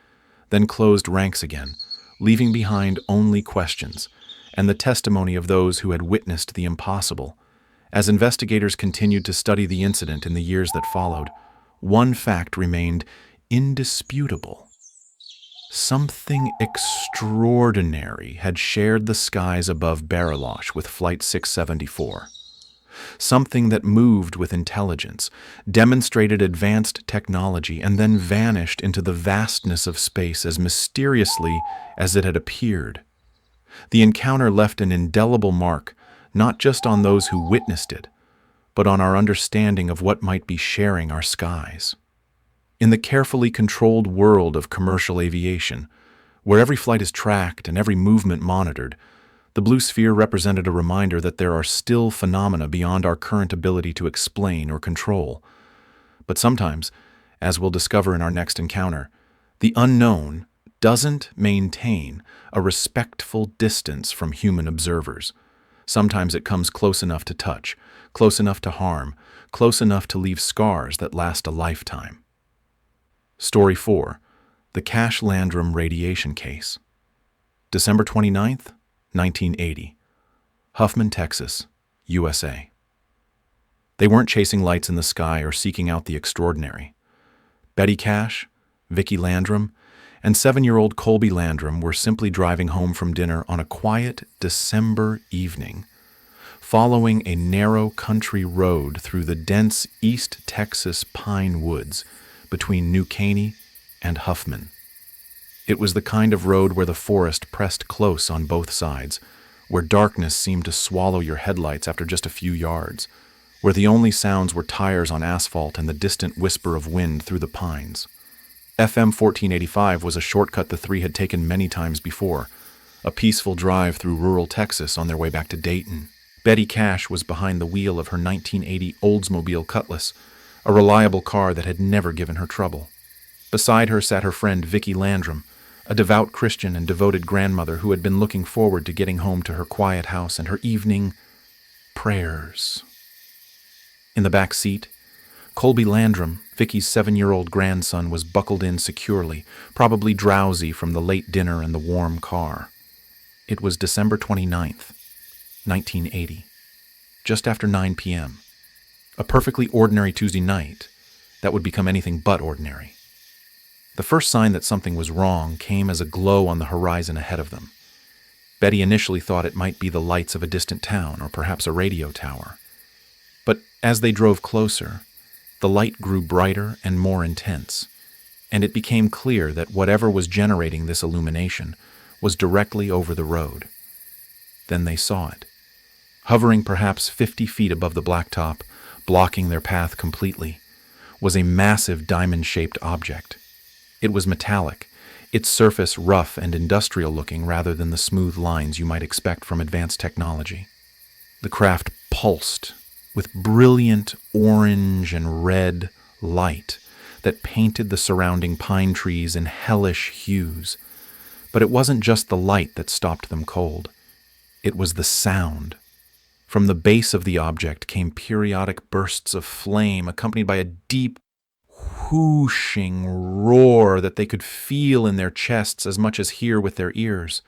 then closed ranks again, leaving behind only questions and the testimony of those who had witnessed the impossible. As investigators continued to study the incident in the years that followed, one fact remained indisputable. Something extraordinary had shared the skies above Bariloche with Flight 674. Something that moved with intelligence, demonstrated advanced technology, and then vanished into the vastness of space as mysteriously as it had appeared. The encounter left an indelible mark, not just on those who witnessed it, but on our understanding of what might be sharing our skies. In the carefully controlled world of commercial aviation, where every flight is tracked and every movement monitored, the blue sphere represented a reminder that there are still phenomena beyond our current ability to explain or control. But sometimes, as we'll discover in our next encounter, the unknown doesn't maintain a respectful distance from human observers. Sometimes it comes close enough to touch, close enough to harm, close enough to leave scars that last a lifetime. Story 4. The Cache Landrum Radiation Case. December 29th, 1980. Huffman, Texas, USA. They weren't chasing lights in the sky or seeking out the extraordinary. Betty Cache, Vicki Landrum, and 7-year-old Colby Landrum were simply driving home from dinner on a quiet December evening, following a narrow country road through the dense East Texas pine woods between New Caney and Huffman. It was the kind of road where the forest pressed close on both sides, where darkness seemed to swallow your headlights after just a few yards, where the only sounds were tires on asphalt and the distant whisper of wind through the pines. FM 1485 was a shortcut the three had taken many times before, a peaceful drive through rural Texas on their way back to Dayton. Betty Cache was behind the wheel of her 1980 Oldsmobile Cutlass, a reliable car that had never given her trouble. Beside her sat her friend Vicky Landrum, a devout Christian and devoted grandmother who had been looking forward to getting home to her quiet house and her evening prayers. In the back seat, Colby Landrum, Vicky's 7-year-old grandson, was buckled in securely, probably drowsy from the late dinner and the warm car. It was December 29th, 1980, just after 9 p.m. A perfectly ordinary Tuesday night that would become anything but ordinary. The first sign that something was wrong came as a glow on the horizon ahead of them. Betty initially thought it might be the lights of a distant town or perhaps a radio tower. But as they drove closer, the light grew brighter and more intense, and it became clear that whatever was generating this illumination was directly over the road. Then they saw it. Hovering perhaps 50 feet above the blacktop, blocking their path completely, was a massive diamond-shaped object. It was metallic, its surface rough and industrial-looking rather than the smooth lines you might expect from advanced technology. The craft pulsed with brilliant orange and red light that painted the surrounding pine trees in hellish hues. But it wasn't just the light that stopped them cold. It was the sound. From the base of the object came periodic bursts of flame accompanied by a deep, whooshing roar that they could feel in their chests as much as hear with their ears.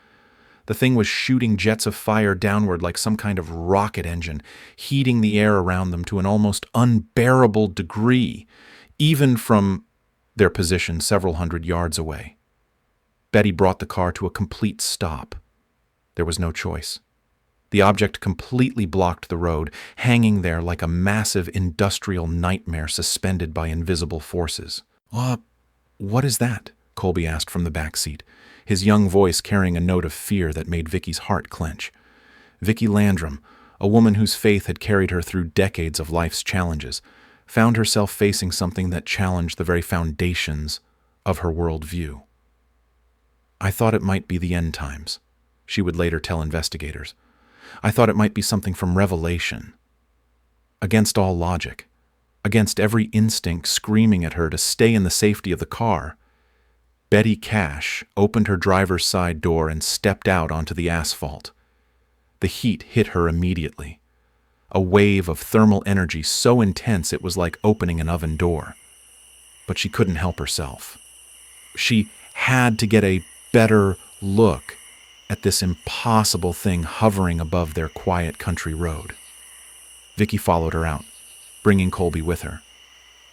The thing was shooting jets of fire downward like some kind of rocket engine, heating the air around them to an almost unbearable degree, even from their position several hundred yards away. Betty brought the car to a complete stop. There was no choice. The object completely blocked the road, hanging there like a massive industrial nightmare suspended by invisible forces. What is that?" Colby asked from the back seat, his young voice carrying a note of fear that made Vicky's heart clench. Vicky Landrum, a woman whose faith had carried her through decades of life's challenges, found herself facing something that challenged the very foundations of her worldview. "I thought it might be the end times," she would later tell investigators. "I thought it might be something from Revelation." Against all logic, against every instinct screaming at her to stay in the safety of the car, Betty Cash opened her driver's side door and stepped out onto the asphalt. The heat hit her immediately. A wave of thermal energy so intense it was like opening an oven door. But she couldn't help herself. She had to get a better look at this impossible thing hovering above their quiet country road. Vicky followed her out, bringing Colby with her.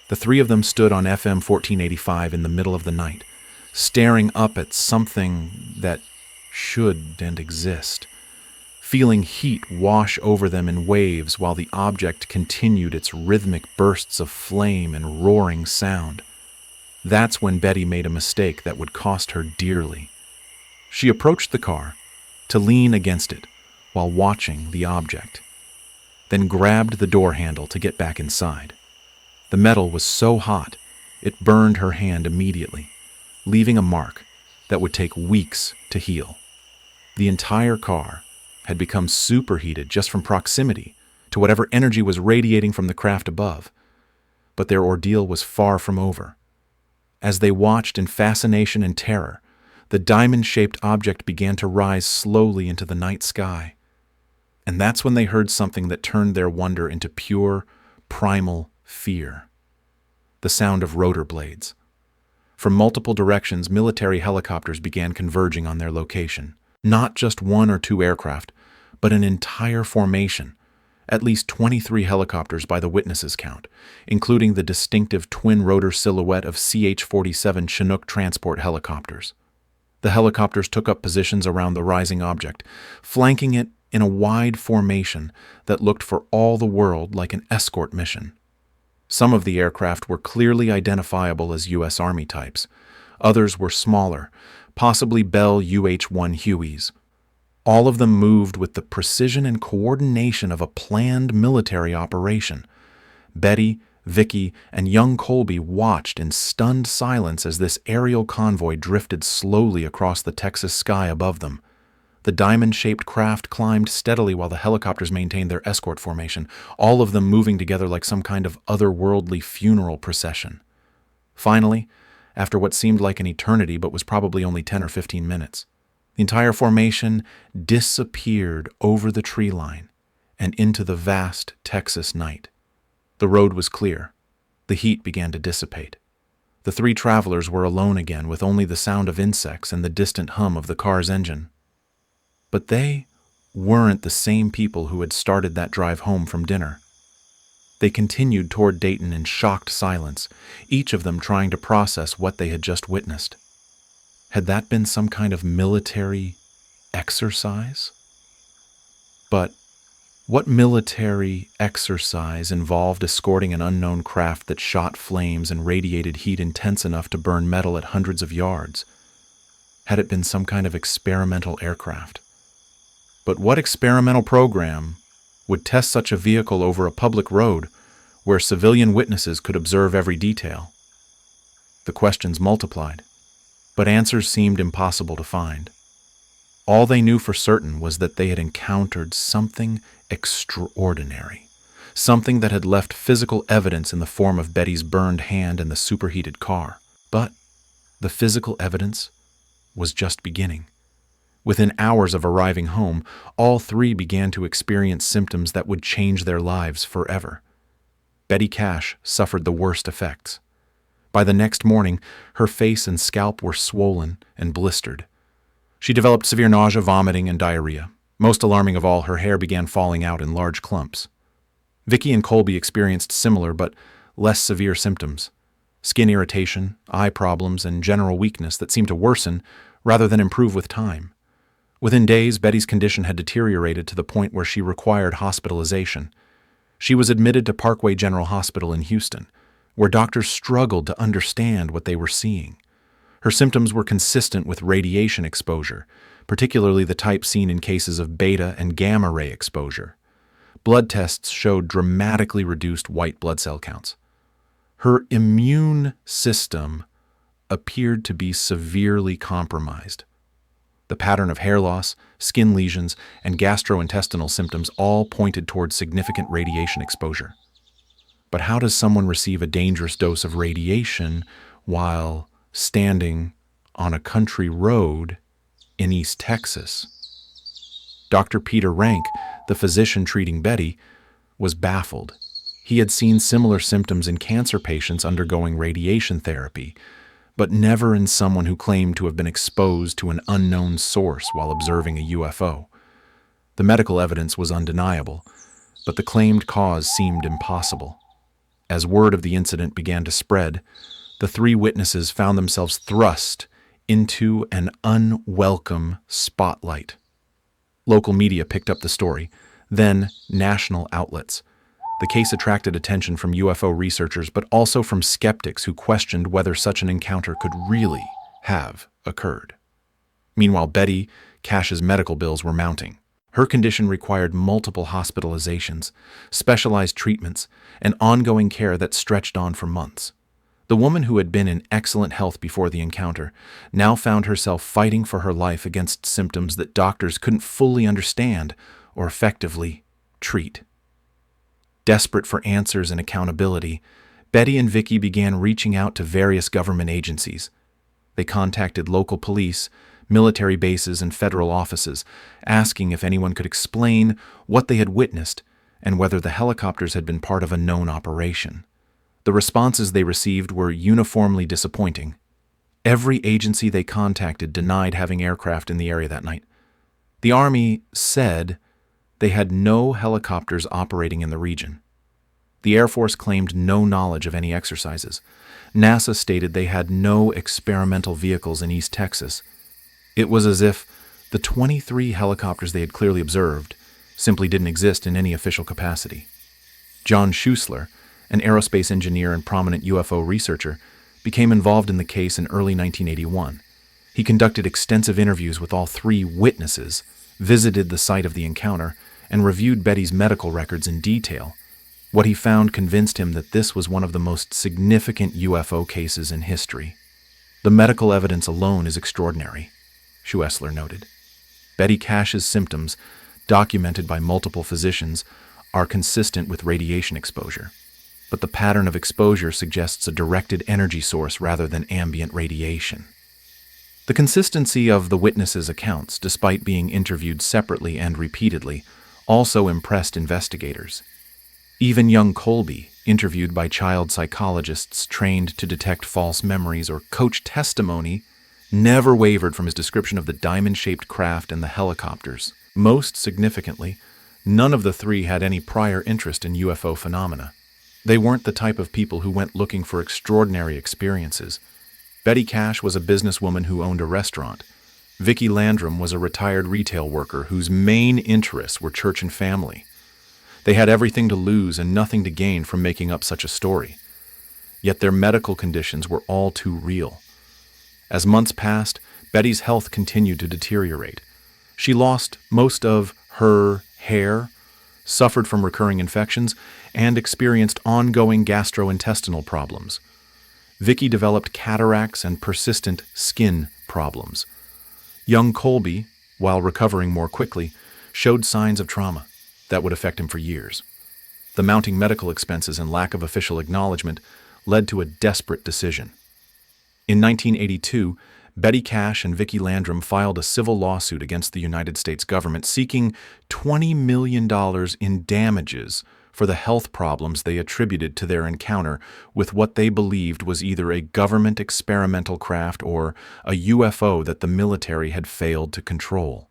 The three of them stood on FM 1485 in the middle of the night, staring up at something that shouldn't exist, feeling heat wash over them in waves while the object continued its rhythmic bursts of flame and roaring sound. That's when Betty made a mistake that would cost her dearly. She approached the car to lean against it while watching the object, then grabbed the door handle to get back inside. The metal was so hot, it burned her hand immediately, leaving a mark that would take weeks to heal. The entire car had become superheated just from proximity to whatever energy was radiating from the craft above. But their ordeal was far from over. As they watched in fascination and terror, the diamond-shaped object began to rise slowly into the night sky. And that's when they heard something that turned their wonder into pure, primal fear. The sound of rotor blades. From multiple directions, military helicopters began converging on their location. Not just one or two aircraft, but an entire formation. At least 23 helicopters by the witnesses' count, including the distinctive twin-rotor silhouette of CH-47 Chinook transport helicopters. The helicopters took up positions around the rising object, flanking it in a wide formation that looked for all the world like an escort mission. Some of the aircraft were clearly identifiable as U.S. Army types. Others were smaller, possibly Bell UH-1 Hueys. All of them moved with the precision and coordination of a planned military operation. Betty, Vicky, and young Colby watched in stunned silence as this aerial convoy drifted slowly across the Texas sky above them, The diamond-shaped craft climbed steadily while the helicopters maintained their escort formation, all of them moving together like some kind of otherworldly funeral procession. Finally, after what seemed like an eternity but was probably only 10 or 15 minutes, the entire formation disappeared over the tree line and into the vast Texas night. The road was clear. The heat began to dissipate. The three travelers were alone again, with only the sound of insects and the distant hum of the car's engine. But they weren't the same people who had started that drive home from dinner. They continued toward Dayton in shocked silence, each of them trying to process what they had just witnessed. Had that been some kind of military exercise? But what military exercise involved escorting an unknown craft that shot flames and radiated heat intense enough to burn metal at hundreds of yards? Had it been some kind of experimental aircraft? But what experimental program would test such a vehicle over a public road where civilian witnesses could observe every detail? The questions multiplied, but answers seemed impossible to find. All they knew for certain was that they had encountered something extraordinary, something that had left physical evidence in the form of Betty's burned hand and the superheated car. But the physical evidence was just beginning. Within hours of arriving home, all three began to experience symptoms that would change their lives forever. Betty Cash suffered the worst effects. By the next morning, her face and scalp were swollen and blistered. She developed severe nausea, vomiting, and diarrhea. Most alarming of all, her hair began falling out in large clumps. Vicky and Colby experienced similar but less severe symptoms: skin irritation, eye problems, and general weakness that seemed to worsen rather than improve with time. Within days, Betty's condition had deteriorated to the point where she required hospitalization. She was admitted to Parkway General Hospital in Houston, where doctors struggled to understand what they were seeing. Her symptoms were consistent with radiation exposure, particularly the type seen in cases of beta and gamma ray exposure. Blood tests showed dramatically reduced white blood cell counts. Her immune system appeared to be severely compromised. The pattern of hair loss, skin lesions, and gastrointestinal symptoms all pointed towards significant radiation exposure. But how does someone receive a dangerous dose of radiation while standing on a country road in East Texas? Dr. Peter Rank, the physician treating Betty, was baffled. He had seen similar symptoms in cancer patients undergoing radiation therapy, but never in someone who claimed to have been exposed to an unknown source while observing a UFO. The medical evidence was undeniable, but the claimed cause seemed impossible. As word of the incident began to spread, the three witnesses found themselves thrust into an unwelcome spotlight. Local media picked up the story, then national outlets. The case attracted attention from UFO researchers, but also from skeptics who questioned whether such an encounter could really have occurred. Meanwhile, Betty Cash's medical bills were mounting. Her condition required multiple hospitalizations, specialized treatments, and ongoing care that stretched on for months. The woman who had been in excellent health before the encounter now found herself fighting for her life against symptoms that doctors couldn't fully understand or effectively treat. Desperate for answers and accountability, Betty and Vicky began reaching out to various government agencies. They contacted local police, military bases, and federal offices, asking if anyone could explain what they had witnessed and whether the helicopters had been part of a known operation. The responses they received were uniformly disappointing. Every agency they contacted denied having aircraft in the area that night. The Army said they had no helicopters operating in the region. The Air Force claimed no knowledge of any exercises. NASA stated they had no experimental vehicles in East Texas. It was as if the 23 helicopters they had clearly observed simply didn't exist in any official capacity. John Schuessler, an aerospace engineer and prominent UFO researcher, became involved in the case in early 1981. He conducted extensive interviews with all three witnesses, visited the site of the encounter, and reviewed Betty's medical records in detail. What he found convinced him that this was one of the most significant UFO cases in history. The medical evidence alone is extraordinary, Schuessler noted. Betty Cash's symptoms, documented by multiple physicians, are consistent with radiation exposure. But the pattern of exposure suggests a directed energy source rather than ambient radiation. The consistency of the witnesses' accounts, despite being interviewed separately and repeatedly, also impressed investigators. Even young Colby, interviewed by child psychologists trained to detect false memories or coach testimony, never wavered from his description of the diamond-shaped craft and the helicopters. Most significantly, none of the three had any prior interest in UFO phenomena. They weren't the type of people who went looking for extraordinary experiences. Betty Cash was a businesswoman who owned a restaurant. Vicki Landrum was a retired retail worker whose main interests were church and family. They had everything to lose and nothing to gain from making up such a story. Yet their medical conditions were all too real. As months passed, Betty's health continued to deteriorate. She lost most of her hair, suffered from recurring infections, and experienced ongoing gastrointestinal problems. Vicki developed cataracts and persistent skin problems. Young Colby, while recovering more quickly, showed signs of trauma that would affect him for years. The mounting medical expenses and lack of official acknowledgement led to a desperate decision. In 1982, Betty Cash and Vicki Landrum filed a civil lawsuit against the United States government seeking $20 million in damages for the health problems they attributed to their encounter with what they believed was either a government experimental craft or a UFO that the military had failed to control.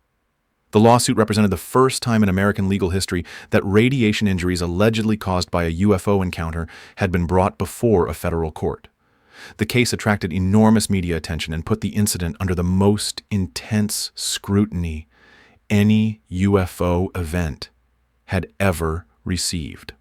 The lawsuit represented the first time in American legal history that radiation injuries allegedly caused by a UFO encounter had been brought before a federal court. The case attracted enormous media attention and put the incident under the most intense scrutiny any UFO event had ever received.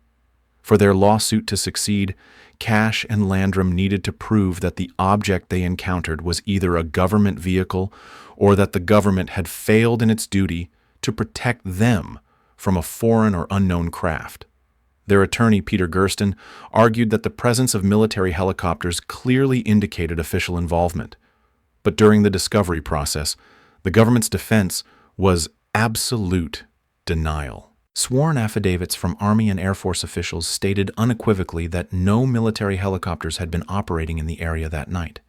For their lawsuit to succeed, Cash and Landrum needed to prove that the object they encountered was either a government vehicle or that the government had failed in its duty to protect them from a foreign or unknown craft. Their attorney, Peter Gersten, argued that the presence of military helicopters clearly indicated official involvement. But during the discovery process, the government's defense was absolute denial. Sworn affidavits from Army and Air Force officials stated unequivocally that no military helicopters had been operating in the area that night.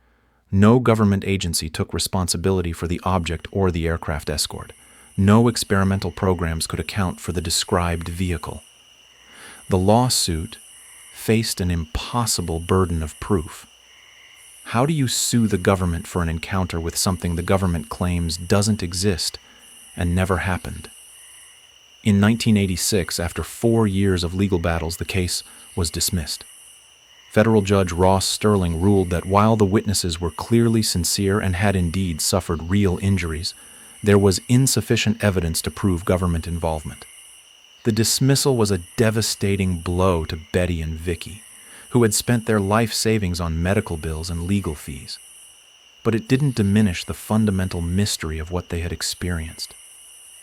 No government agency took responsibility for the object or the aircraft escort. No experimental programs could account for the described vehicle. The lawsuit faced an impossible burden of proof. How do you sue the government for an encounter with something the government claims doesn't exist and never happened? In 1986, after 4 years of legal battles, the case was dismissed. Federal Judge Ross Sterling ruled that while the witnesses were clearly sincere and had indeed suffered real injuries, there was insufficient evidence to prove government involvement. The dismissal was a devastating blow to Betty and Vicki, who had spent their life savings on medical bills and legal fees. But it didn't diminish the fundamental mystery of what they had experienced.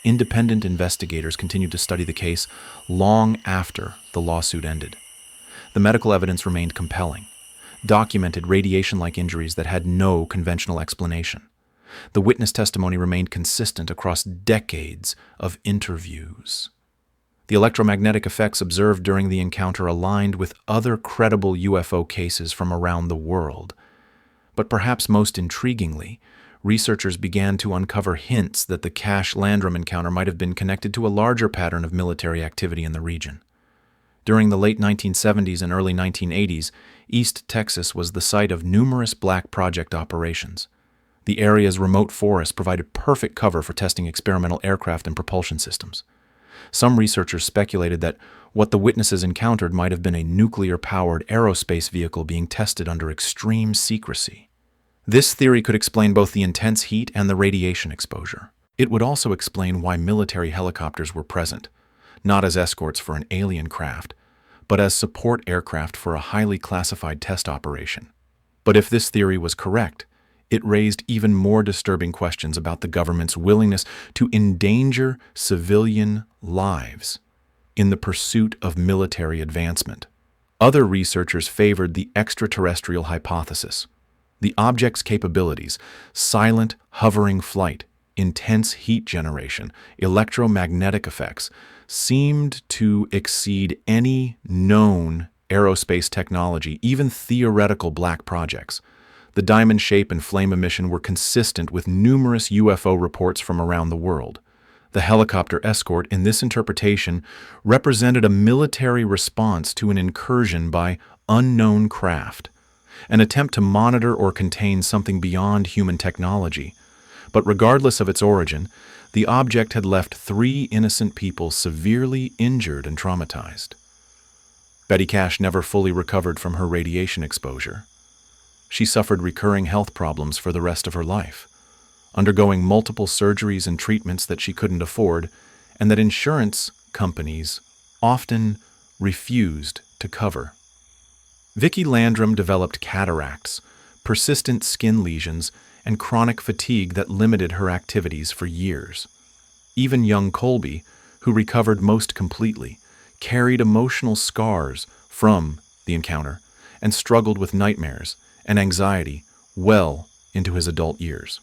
Independent investigators continued to study the case long after the lawsuit ended. The medical evidence remained compelling, documented radiation-like injuries that had no conventional explanation. The witness testimony remained consistent across decades of interviews. The electromagnetic effects observed during the encounter aligned with other credible UFO cases from around the world. But perhaps most intriguingly, researchers began to uncover hints that the Cash-Landrum encounter might have been connected to a larger pattern of military activity in the region. During the late 1970s and early 1980s, East Texas was the site of numerous Black Project operations. The area's remote forests provided perfect cover for testing experimental aircraft and propulsion systems. Some researchers speculated that what the witnesses encountered might have been a nuclear-powered aerospace vehicle being tested under extreme secrecy. This theory could explain both the intense heat and the radiation exposure. It would also explain why military helicopters were present, not as escorts for an alien craft, but as support aircraft for a highly classified test operation. But if this theory was correct, it raised even more disturbing questions about the government's willingness to endanger civilian lives in the pursuit of military advancement. Other researchers favored the extraterrestrial hypothesis. The object's capabilities, silent, hovering flight, intense heat generation, electromagnetic effects, seemed to exceed any known aerospace technology, even theoretical black projects. The diamond shape and flame emission were consistent with numerous UFO reports from around the world. The helicopter escort in this interpretation represented a military response to an incursion by unknown craft, an attempt to monitor or contain something beyond human technology. But regardless of its origin, the object had left 3 innocent people severely injured and traumatized. Betty Cash never fully recovered from her radiation exposure. She suffered recurring health problems for the rest of her life, undergoing multiple surgeries and treatments that she couldn't afford and that insurance companies often refused to cover. Vicki Landrum developed cataracts, persistent skin lesions, and chronic fatigue that limited her activities for years. Even young Colby, who recovered most completely, carried emotional scars from the encounter and struggled with nightmares and anxiety well into his adult years.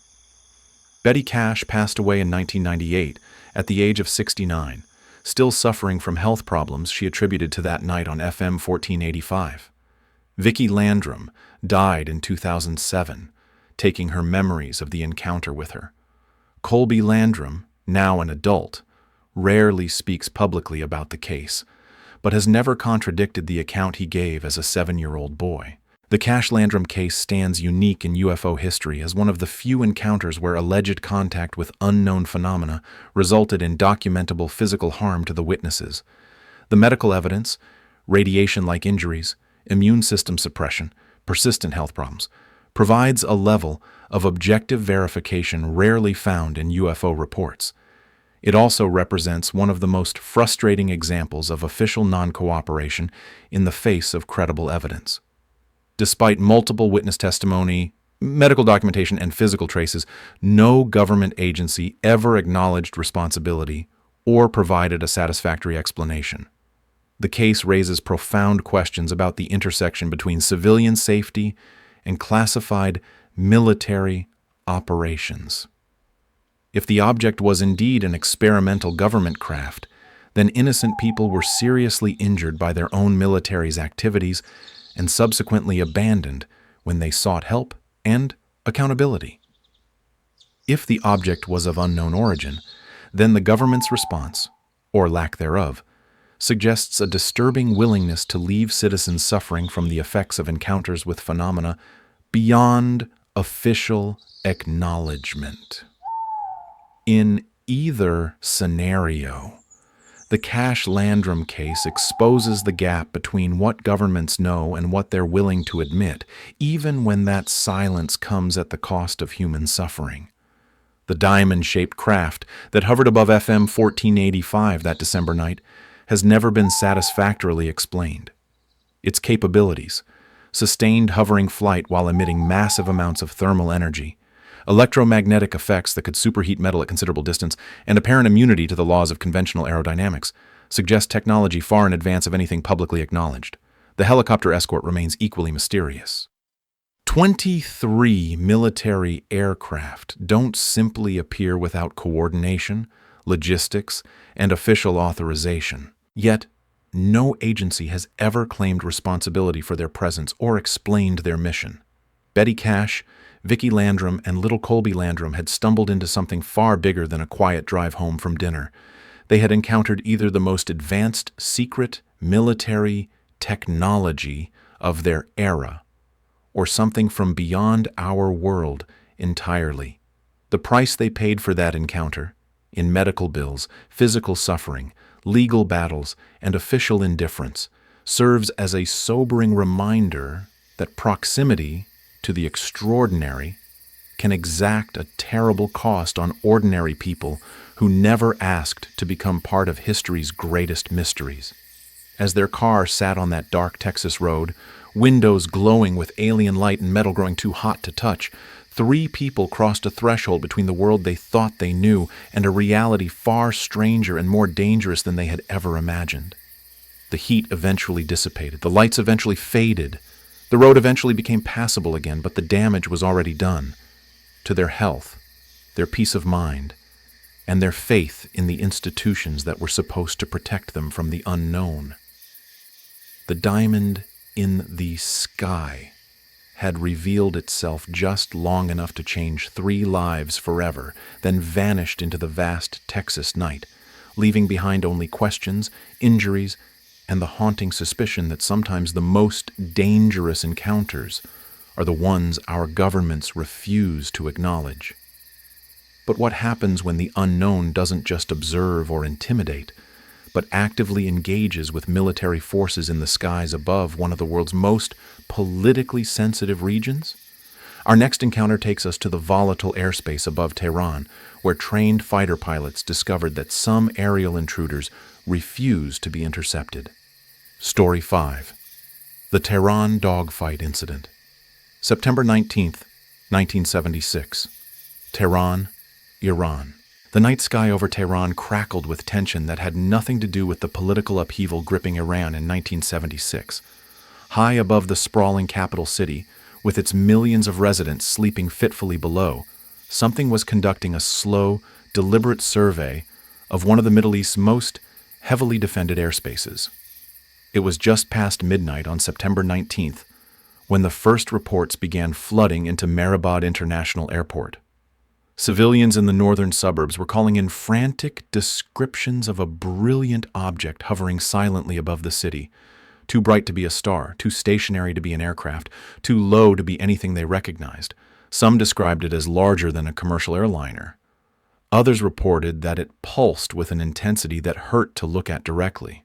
Betty Cash passed away in 1998 at the age of 69, still suffering from health problems she attributed to that night on FM 1485. Vicki Landrum died in 2007, taking her memories of the encounter with her. Colby Landrum, now an adult, rarely speaks publicly about the case, but has never contradicted the account he gave as a 7-year-old boy. The Cash Landrum case stands unique in UFO history as one of the few encounters where alleged contact with unknown phenomena resulted in documentable physical harm to the witnesses. The medical evidence, radiation-like injuries, immune system suppression, persistent health problems, provides a level of objective verification rarely found in UFO reports. It also represents one of the most frustrating examples of official non-cooperation in the face of credible evidence. Despite multiple witness testimony, medical documentation, and physical traces, no government agency ever acknowledged responsibility or provided a satisfactory explanation. The case raises profound questions about the intersection between civilian safety and classified military operations. If the object was indeed an experimental government craft, then innocent people were seriously injured by their own military's activities and subsequently abandoned when they sought help and accountability. If the object was of unknown origin, then the government's response, or lack thereof, suggests a disturbing willingness to leave citizens suffering from the effects of encounters with phenomena beyond official acknowledgement. In either scenario, the Cash Landrum case exposes the gap between what governments know and what they're willing to admit, even when that silence comes at the cost of human suffering. The diamond-shaped craft that hovered above FM 1485 that December night has never been satisfactorily explained. Its capabilities, sustained hovering flight while emitting massive amounts of thermal energy, electromagnetic effects that could superheat metal at considerable distance, and apparent immunity to the laws of conventional aerodynamics, suggest technology far in advance of anything publicly acknowledged. The helicopter escort remains equally mysterious. 23 military aircraft don't simply appear without coordination, logistics, and official authorization. Yet, no agency has ever claimed responsibility for their presence or explained their mission. Betty Cash, Vicki Landrum, and little Colby Landrum had stumbled into something far bigger than a quiet drive home from dinner. They had encountered either the most advanced secret military technology of their era, or something from beyond our world entirely. The price they paid for that encounter, in medical bills, physical suffering, legal battles, and official indifference, serves as a sobering reminder that proximity to the extraordinary can exact a terrible cost on ordinary people who never asked to become part of history's greatest mysteries. As their car sat on that dark Texas road, windows glowing with alien light and metal growing too hot to touch, 3 people crossed a threshold between the world they thought they knew and a reality far stranger and more dangerous than they had ever imagined. The heat eventually dissipated. The lights eventually faded. The road eventually became passable again, but the damage was already done to their health, their peace of mind, and their faith in the institutions that were supposed to protect them from the unknown. The diamond in the sky had revealed itself just long enough to change 3 lives forever, then vanished into the vast Texas night, leaving behind only questions, injuries, and the haunting suspicion that sometimes the most dangerous encounters are the ones our governments refuse to acknowledge. But what happens when the unknown doesn't just observe or intimidate, but actively engages with military forces in the skies above one of the world's most politically sensitive regions? Our next encounter takes us to the volatile airspace above Tehran, where trained fighter pilots discovered that some aerial intruders refuse to be intercepted. Story 5. The Tehran Dogfight Incident. September 19th, 1976. Tehran, Iran. The night sky over Tehran crackled with tension that had nothing to do with the political upheaval gripping Iran in 1976. High above the sprawling capital city, with its millions of residents sleeping fitfully below, something was conducting a slow, deliberate survey of one of the Middle East's most heavily defended airspaces. It was just past midnight on September 19th when the first reports began flooding into Mehrabad International Airport. Civilians in the northern suburbs were calling in frantic descriptions of a brilliant object hovering silently above the city, too bright to be a star, too stationary to be an aircraft, too low to be anything they recognized. Some described it as larger than a commercial airliner. Others reported that it pulsed with an intensity that hurt to look at directly.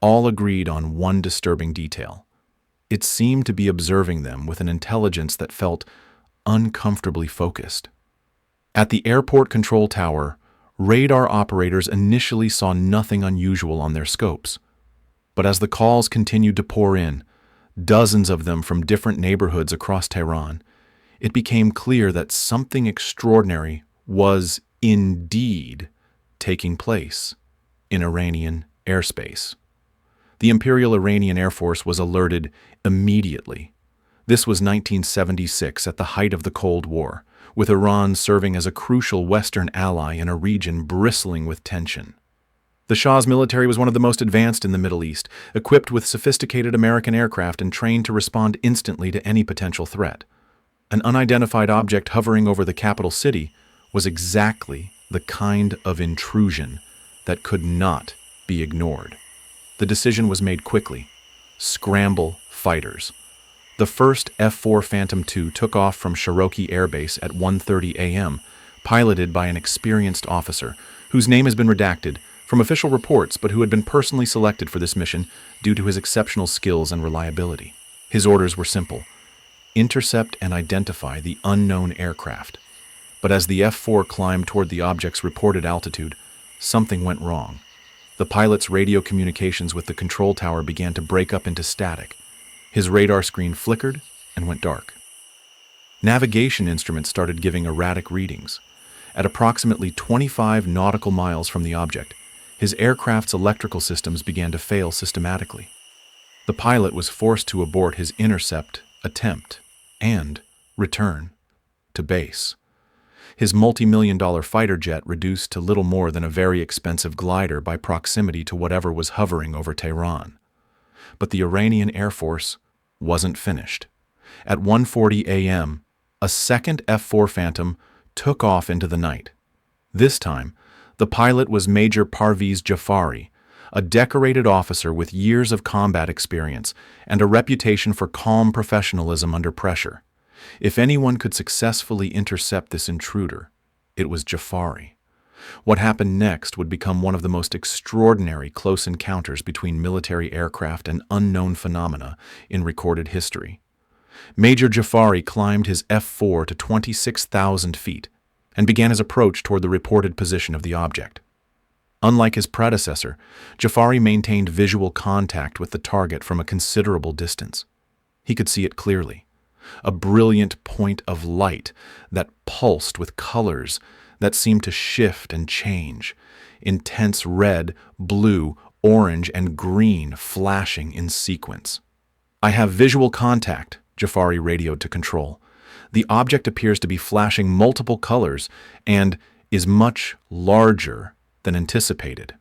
All agreed on one disturbing detail. It seemed to be observing them with an intelligence that felt uncomfortably focused. At the airport control tower, radar operators initially saw nothing unusual on their scopes. But as the calls continued to pour in, dozens of them from different neighborhoods across Tehran, it became clear that something extraordinary was indeed taking place in Iranian airspace. The Imperial Iranian Air Force was alerted immediately. This was 1976, at the height of the Cold War, with Iran serving as a crucial Western ally in a region bristling with tension. The Shah's military was one of the most advanced in the Middle East, equipped with sophisticated American aircraft and trained to respond instantly to any potential threat. An unidentified object hovering over the capital city was exactly the kind of intrusion that could not be ignored. The decision was made quickly. Scramble fighters. The first F-4 Phantom II took off from Cherokee Air Base at 1:30 a.m., piloted by an experienced officer, whose name has been redacted from official reports but who had been personally selected for this mission due to his exceptional skills and reliability. His orders were simple: intercept and identify the unknown aircraft. But as the F-4 climbed toward the object's reported altitude, something went wrong. The pilot's radio communications with the control tower began to break up into static. His radar screen flickered and went dark. Navigation instruments started giving erratic readings. At approximately 25 nautical miles from the object, his aircraft's electrical systems began to fail systematically. The pilot was forced to abort his intercept attempt and return to base. His multi-million-dollar fighter jet reduced to little more than a very expensive glider by proximity to whatever was hovering over Tehran. But the Iranian Air Force wasn't finished. At 1:40 a.m., a second F-4 Phantom took off into the night. This time, the pilot was Major Parviz Jafari, a decorated officer with years of combat experience and a reputation for calm professionalism under pressure. If anyone could successfully intercept this intruder, it was Jafari. What happened next would become one of the most extraordinary close encounters between military aircraft and unknown phenomena in recorded history. Major Jafari climbed his F-4 to 26,000 feet and began his approach toward the reported position of the object. Unlike his predecessor, Jafari maintained visual contact with the target from a considerable distance. He could see it clearly. A brilliant point of light that pulsed with colors that seemed to shift and change, intense red, blue, orange, and green flashing in sequence. "I have visual contact," Jafari radioed to control. The object appears to be flashing multiple colors and is much larger than anticipated.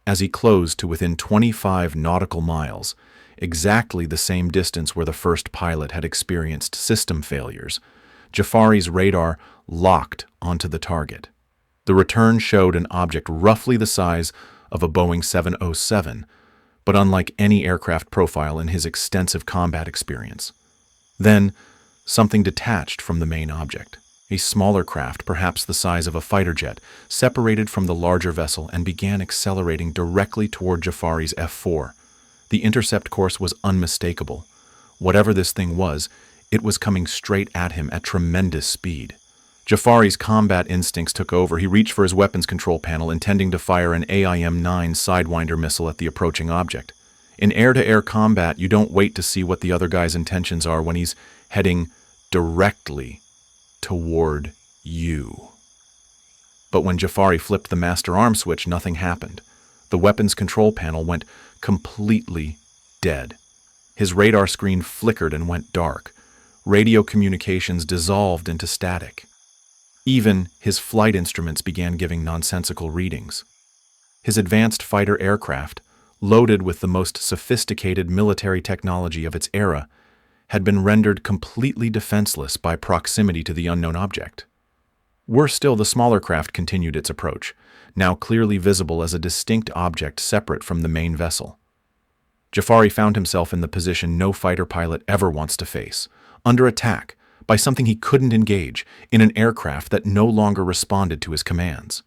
As he closed to within 25 nautical miles, exactly the same distance where the first pilot had experienced system failures, Jafari's radar locked onto the target. The return showed an object roughly the size of a Boeing 707, but unlike any aircraft profile in his extensive combat experience. Then, something detached from the main object. A smaller craft, perhaps the size of a fighter jet, separated from the larger vessel and began accelerating directly toward Jafari's F-4. The intercept course was unmistakable. Whatever this thing was, it was coming straight at him at tremendous speed. Jafari's combat instincts took over. He reached for his weapons control panel, intending to fire an AIM-9 Sidewinder missile at the approaching object. In air-to-air combat, you don't wait to see what the other guy's intentions are when he's heading directly toward you. But when Jafari flipped the master arm switch, nothing happened. The weapons control panel went completely dead. His radar screen flickered and went dark. Radio communications dissolved into static. Even his flight instruments began giving nonsensical readings. His advanced fighter aircraft, loaded with the most sophisticated military technology of its era, had been rendered completely defenseless by proximity to the unknown object. Worse still, the smaller craft continued its approach, now clearly visible as a distinct object separate from the main vessel. Jafari found himself in the position no fighter pilot ever wants to face, under attack by something he couldn't engage in an aircraft that no longer responded to his commands.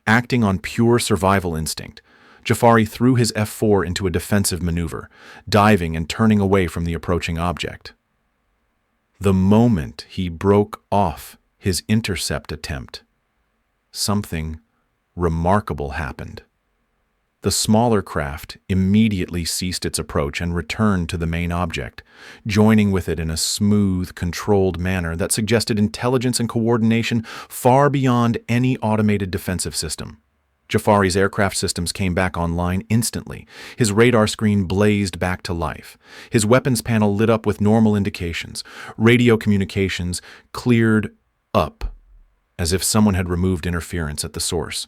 Acting on pure survival instinct, Jafari threw his F-4 into a defensive maneuver, diving and turning away from the approaching object. The moment he broke off his intercept attempt, something remarkable happened. The smaller craft immediately ceased its approach and returned to the main object, joining with it in a smooth, controlled manner that suggested intelligence and coordination far beyond any automated defensive system. Jafari's aircraft systems came back online instantly. His radar screen blazed back to life. His weapons panel lit up with normal indications. Radio communications cleared up, as if someone had removed interference at the source.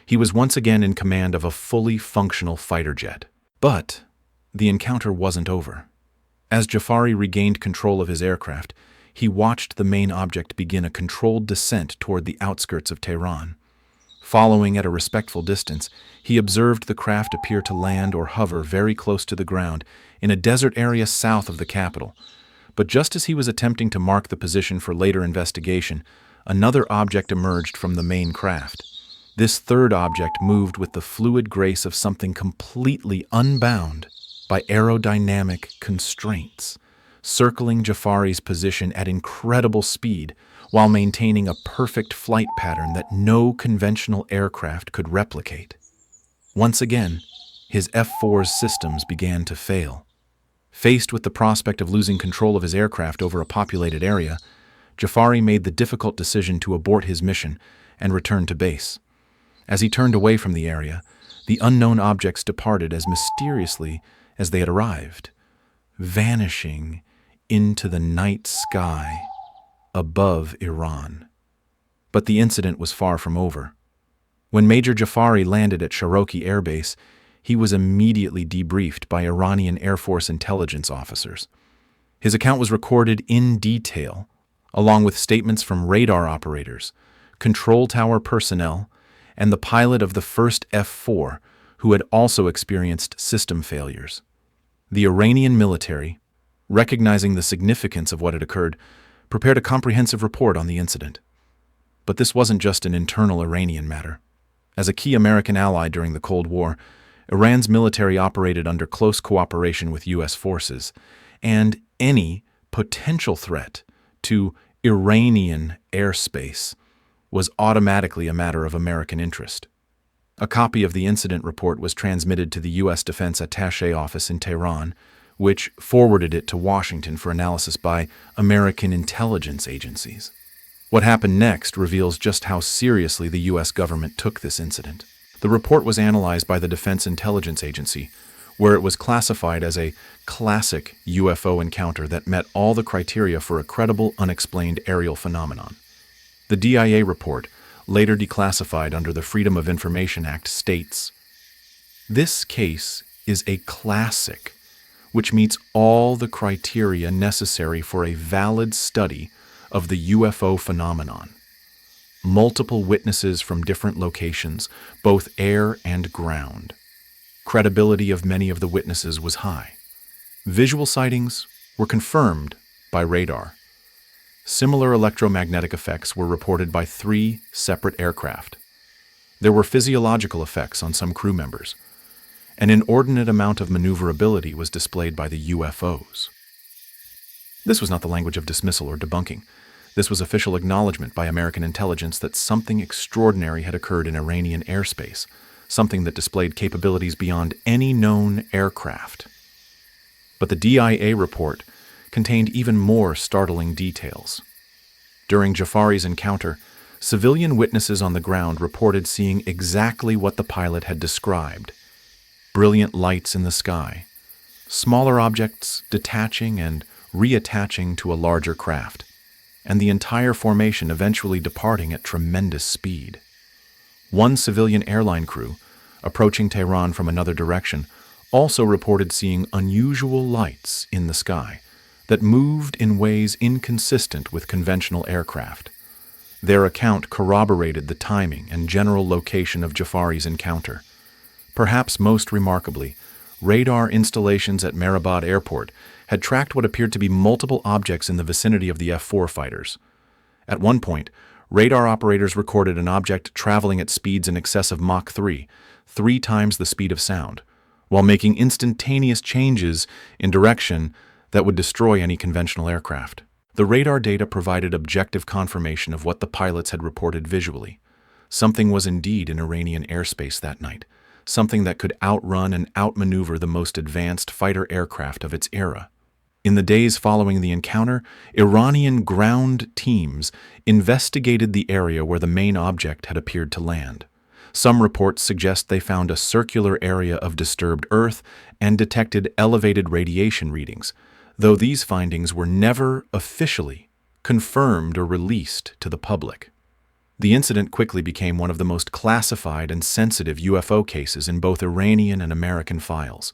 He was once again in command of a fully functional fighter jet. But the encounter wasn't over. As Jafari regained control of his aircraft, he watched the main object begin a controlled descent toward the outskirts of Tehran. Following at a respectful distance, he observed the craft appear to land or hover very close to the ground in a desert area south of the capital. But just as he was attempting to mark the position for later investigation, another object emerged from the main craft. This third object moved with the fluid grace of something completely unbound by aerodynamic constraints, circling Jafari's position at incredible speed while maintaining a perfect flight pattern that no conventional aircraft could replicate. Once again, his F-4's systems began to fail. Faced with the prospect of losing control of his aircraft over a populated area, Jafari made the difficult decision to abort his mission and return to base. As he turned away from the area, the unknown objects departed as mysteriously as they had arrived, vanishing into the night sky above Iran. But the incident was far from over. When Major Jafari landed at Cherokee Air Base, he was immediately debriefed by Iranian Air Force intelligence officers. His account was recorded in detail, along with statements from radar operators, control tower personnel, and the pilot of the first F-4, who had also experienced system failures. The Iranian military, recognizing the significance of what had occurred, prepared a comprehensive report on the incident. But this wasn't just an internal Iranian matter. As a key American ally during the Cold War, Iran's military operated under close cooperation with U.S. forces, and any potential threat to Iranian airspace was automatically a matter of American interest. A copy of the incident report was transmitted to the U.S. Defense Attaché Office in Tehran, which forwarded it to Washington for analysis by American intelligence agencies. What happened next reveals just how seriously the U.S. government took this incident. The report was analyzed by the Defense Intelligence Agency, where it was classified as a classic UFO encounter that met all the criteria for a credible, unexplained aerial phenomenon. The DIA report, later declassified under the Freedom of Information Act, states, "This case is a classic, which meets all the criteria necessary for a valid study of the UFO phenomenon. Multiple witnesses from different locations, both air and ground. Credibility of many of the witnesses was high. Visual sightings were confirmed by radar. Similar electromagnetic effects were reported by 3 separate aircraft. There were physiological effects on some crew members. An inordinate amount of maneuverability was displayed by the UFOs." This was not the language of dismissal or debunking. This was official acknowledgement by American intelligence that something extraordinary had occurred in Iranian airspace, something that displayed capabilities beyond any known aircraft. But the DIA report contained even more startling details. During Jafari's encounter, civilian witnesses on the ground reported seeing exactly what the pilot had described: brilliant lights in the sky, smaller objects detaching and reattaching to a larger craft, and the entire formation eventually departing at tremendous speed. One civilian airline crew, approaching Tehran from another direction, also reported seeing unusual lights in the sky that moved in ways inconsistent with conventional aircraft. Their account corroborated the timing and general location of Jafari's encounter. Perhaps most remarkably, radar installations at Mehrabad Airport had tracked what appeared to be multiple objects in the vicinity of the F-4 fighters. At one point, radar operators recorded an object traveling at speeds in excess of Mach 3, 3 times the speed of sound, while making instantaneous changes in direction that would destroy any conventional aircraft. The radar data provided objective confirmation of what the pilots had reported visually. Something was indeed in Iranian airspace that night, something that could outrun and outmaneuver the most advanced fighter aircraft of its era. In the days following the encounter, Iranian ground teams investigated the area where the main object had appeared to land. Some reports suggest they found a circular area of disturbed Earth and detected elevated radiation readings, though these findings were never officially confirmed or released to the public. The incident quickly became one of the most classified and sensitive UFO cases in both Iranian and American files.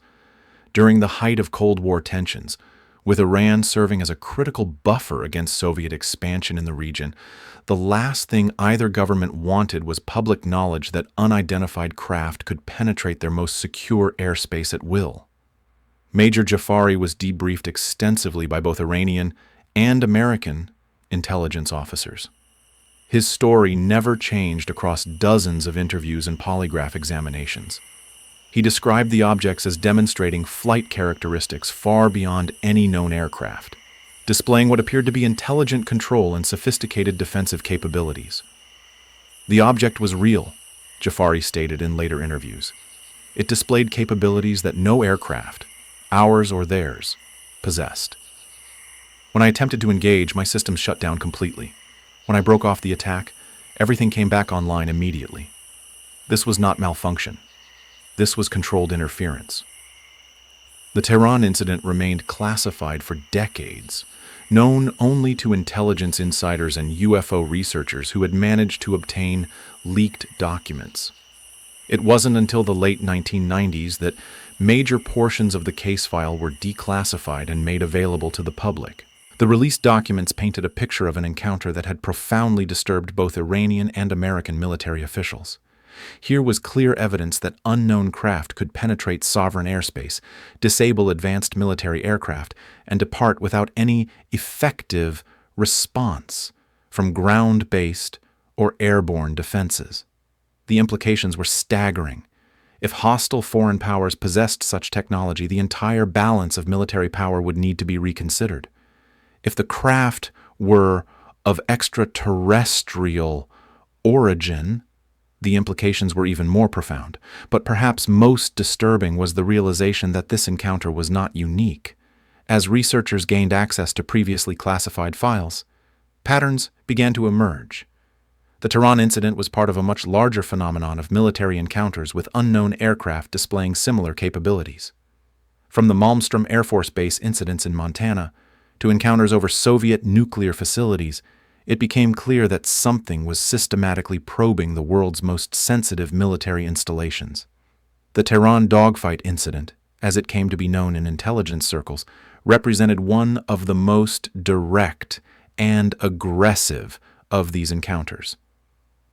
During the height of Cold War tensions, with Iran serving as a critical buffer against Soviet expansion in the region, the last thing either government wanted was public knowledge that unidentified craft could penetrate their most secure airspace at will. Major Jafari was debriefed extensively by both Iranian and American intelligence officers. His story never changed across dozens of interviews and polygraph examinations. He described the objects as demonstrating flight characteristics far beyond any known aircraft, displaying what appeared to be intelligent control and sophisticated defensive capabilities. The object was real, Jafari stated in later interviews. It displayed capabilities that no aircraft, ours or theirs, possessed. When I attempted to engage, my systems shut down completely. When I broke off the attack, everything came back online immediately. This was not malfunction. This was controlled interference. The Tehran incident remained classified for decades, known only to intelligence insiders and UFO researchers who had managed to obtain leaked documents. It wasn't until the late 1990s that major portions of the case file were declassified and made available to the public. The released documents painted a picture of an encounter that had profoundly disturbed both Iranian and American military officials. Here was clear evidence that unknown craft could penetrate sovereign airspace, disable advanced military aircraft, and depart without any effective response from ground-based or airborne defenses. The implications were staggering. If hostile foreign powers possessed such technology, the entire balance of military power would need to be reconsidered. If the craft were of extraterrestrial origin, the implications were even more profound. But perhaps most disturbing was the realization that this encounter was not unique. As researchers gained access to previously classified files, patterns began to emerge. The Tehran incident was part of a much larger phenomenon of military encounters with unknown aircraft displaying similar capabilities. From the Malmstrom Air Force Base incidents in Montana to encounters over Soviet nuclear facilities, it became clear that something was systematically probing the world's most sensitive military installations. The Tehran dogfight incident, as it came to be known in intelligence circles, represented one of the most direct and aggressive of these encounters.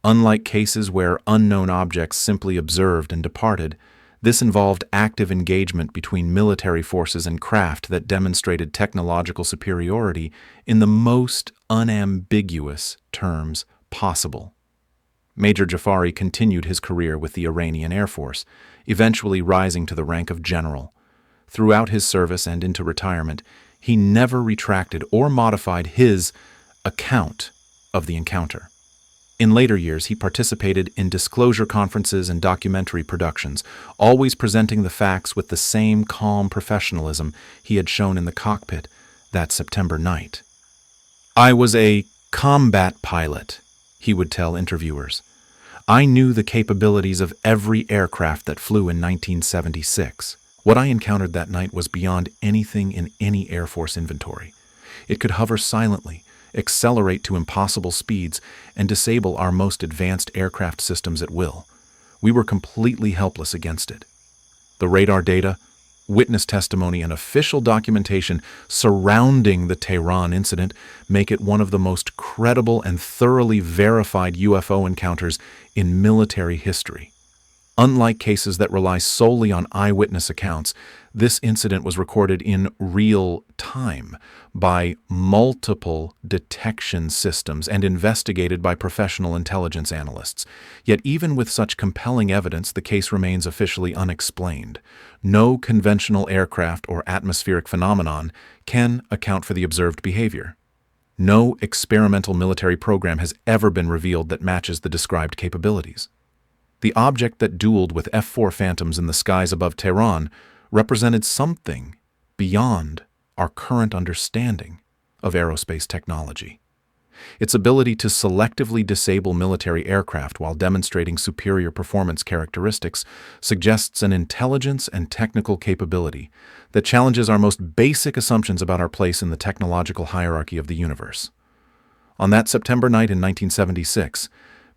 Unlike cases where unknown objects simply observed and departed, this involved active engagement between military forces and craft that demonstrated technological superiority in the most unambiguous terms possible. Major Jafari continued his career with the Iranian Air Force, eventually rising to the rank of general. Throughout his service and into retirement, he never retracted or modified his account of the encounter. In later years, he participated in disclosure conferences and documentary productions, always presenting the facts with the same calm professionalism he had shown in the cockpit that September night. "I was a combat pilot," he would tell interviewers. "I knew the capabilities of every aircraft that flew in 1976. What I encountered that night was beyond anything in any Air Force inventory. It could hover silently, accelerate to impossible speeds, and disable our most advanced aircraft systems at will. We were completely helpless against it." The radar data, witness testimony, and official documentation surrounding the Tehran incident make it one of the most credible and thoroughly verified UFO encounters in military history. Unlike cases that rely solely on eyewitness accounts, this incident was recorded in real time by multiple detection systems and investigated by professional intelligence analysts. Yet even with such compelling evidence, the case remains officially unexplained. No conventional aircraft or atmospheric phenomenon can account for the observed behavior. No experimental military program has ever been revealed that matches the described capabilities. The object that dueled with F-4 Phantoms in the skies above Tehran represented something beyond our current understanding of aerospace technology. Its ability to selectively disable military aircraft while demonstrating superior performance characteristics suggests an intelligence and technical capability that challenges our most basic assumptions about our place in the technological hierarchy of the universe. On that September night in 1976,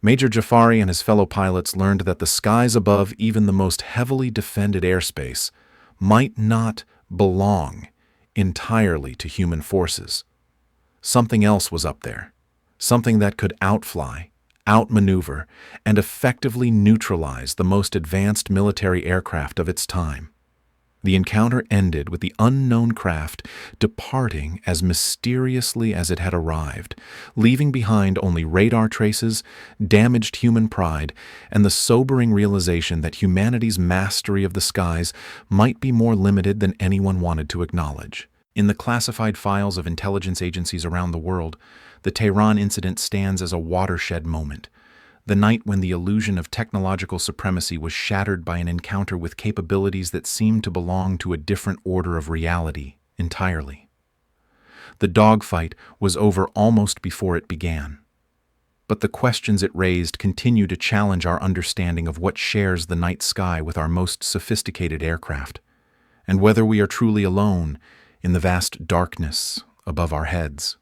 Major Jafari and his fellow pilots learned that the skies above even the most heavily defended airspace might not belong entirely to human forces. Something else was up there, something that could outfly, outmaneuver, and effectively neutralize the most advanced military aircraft of its time. The encounter ended with the unknown craft departing as mysteriously as it had arrived, leaving behind only radar traces, damaged human pride, and the sobering realization that humanity's mastery of the skies might be more limited than anyone wanted to acknowledge. In the classified files of intelligence agencies around the world, the Tehran incident stands as a watershed moment. The night when the illusion of technological supremacy was shattered by an encounter with capabilities that seemed to belong to a different order of reality entirely. The dogfight was over almost before it began. But the questions it raised continue to challenge our understanding of what shares the night sky with our most sophisticated aircraft, and whether we are truly alone in the vast darkness above our heads.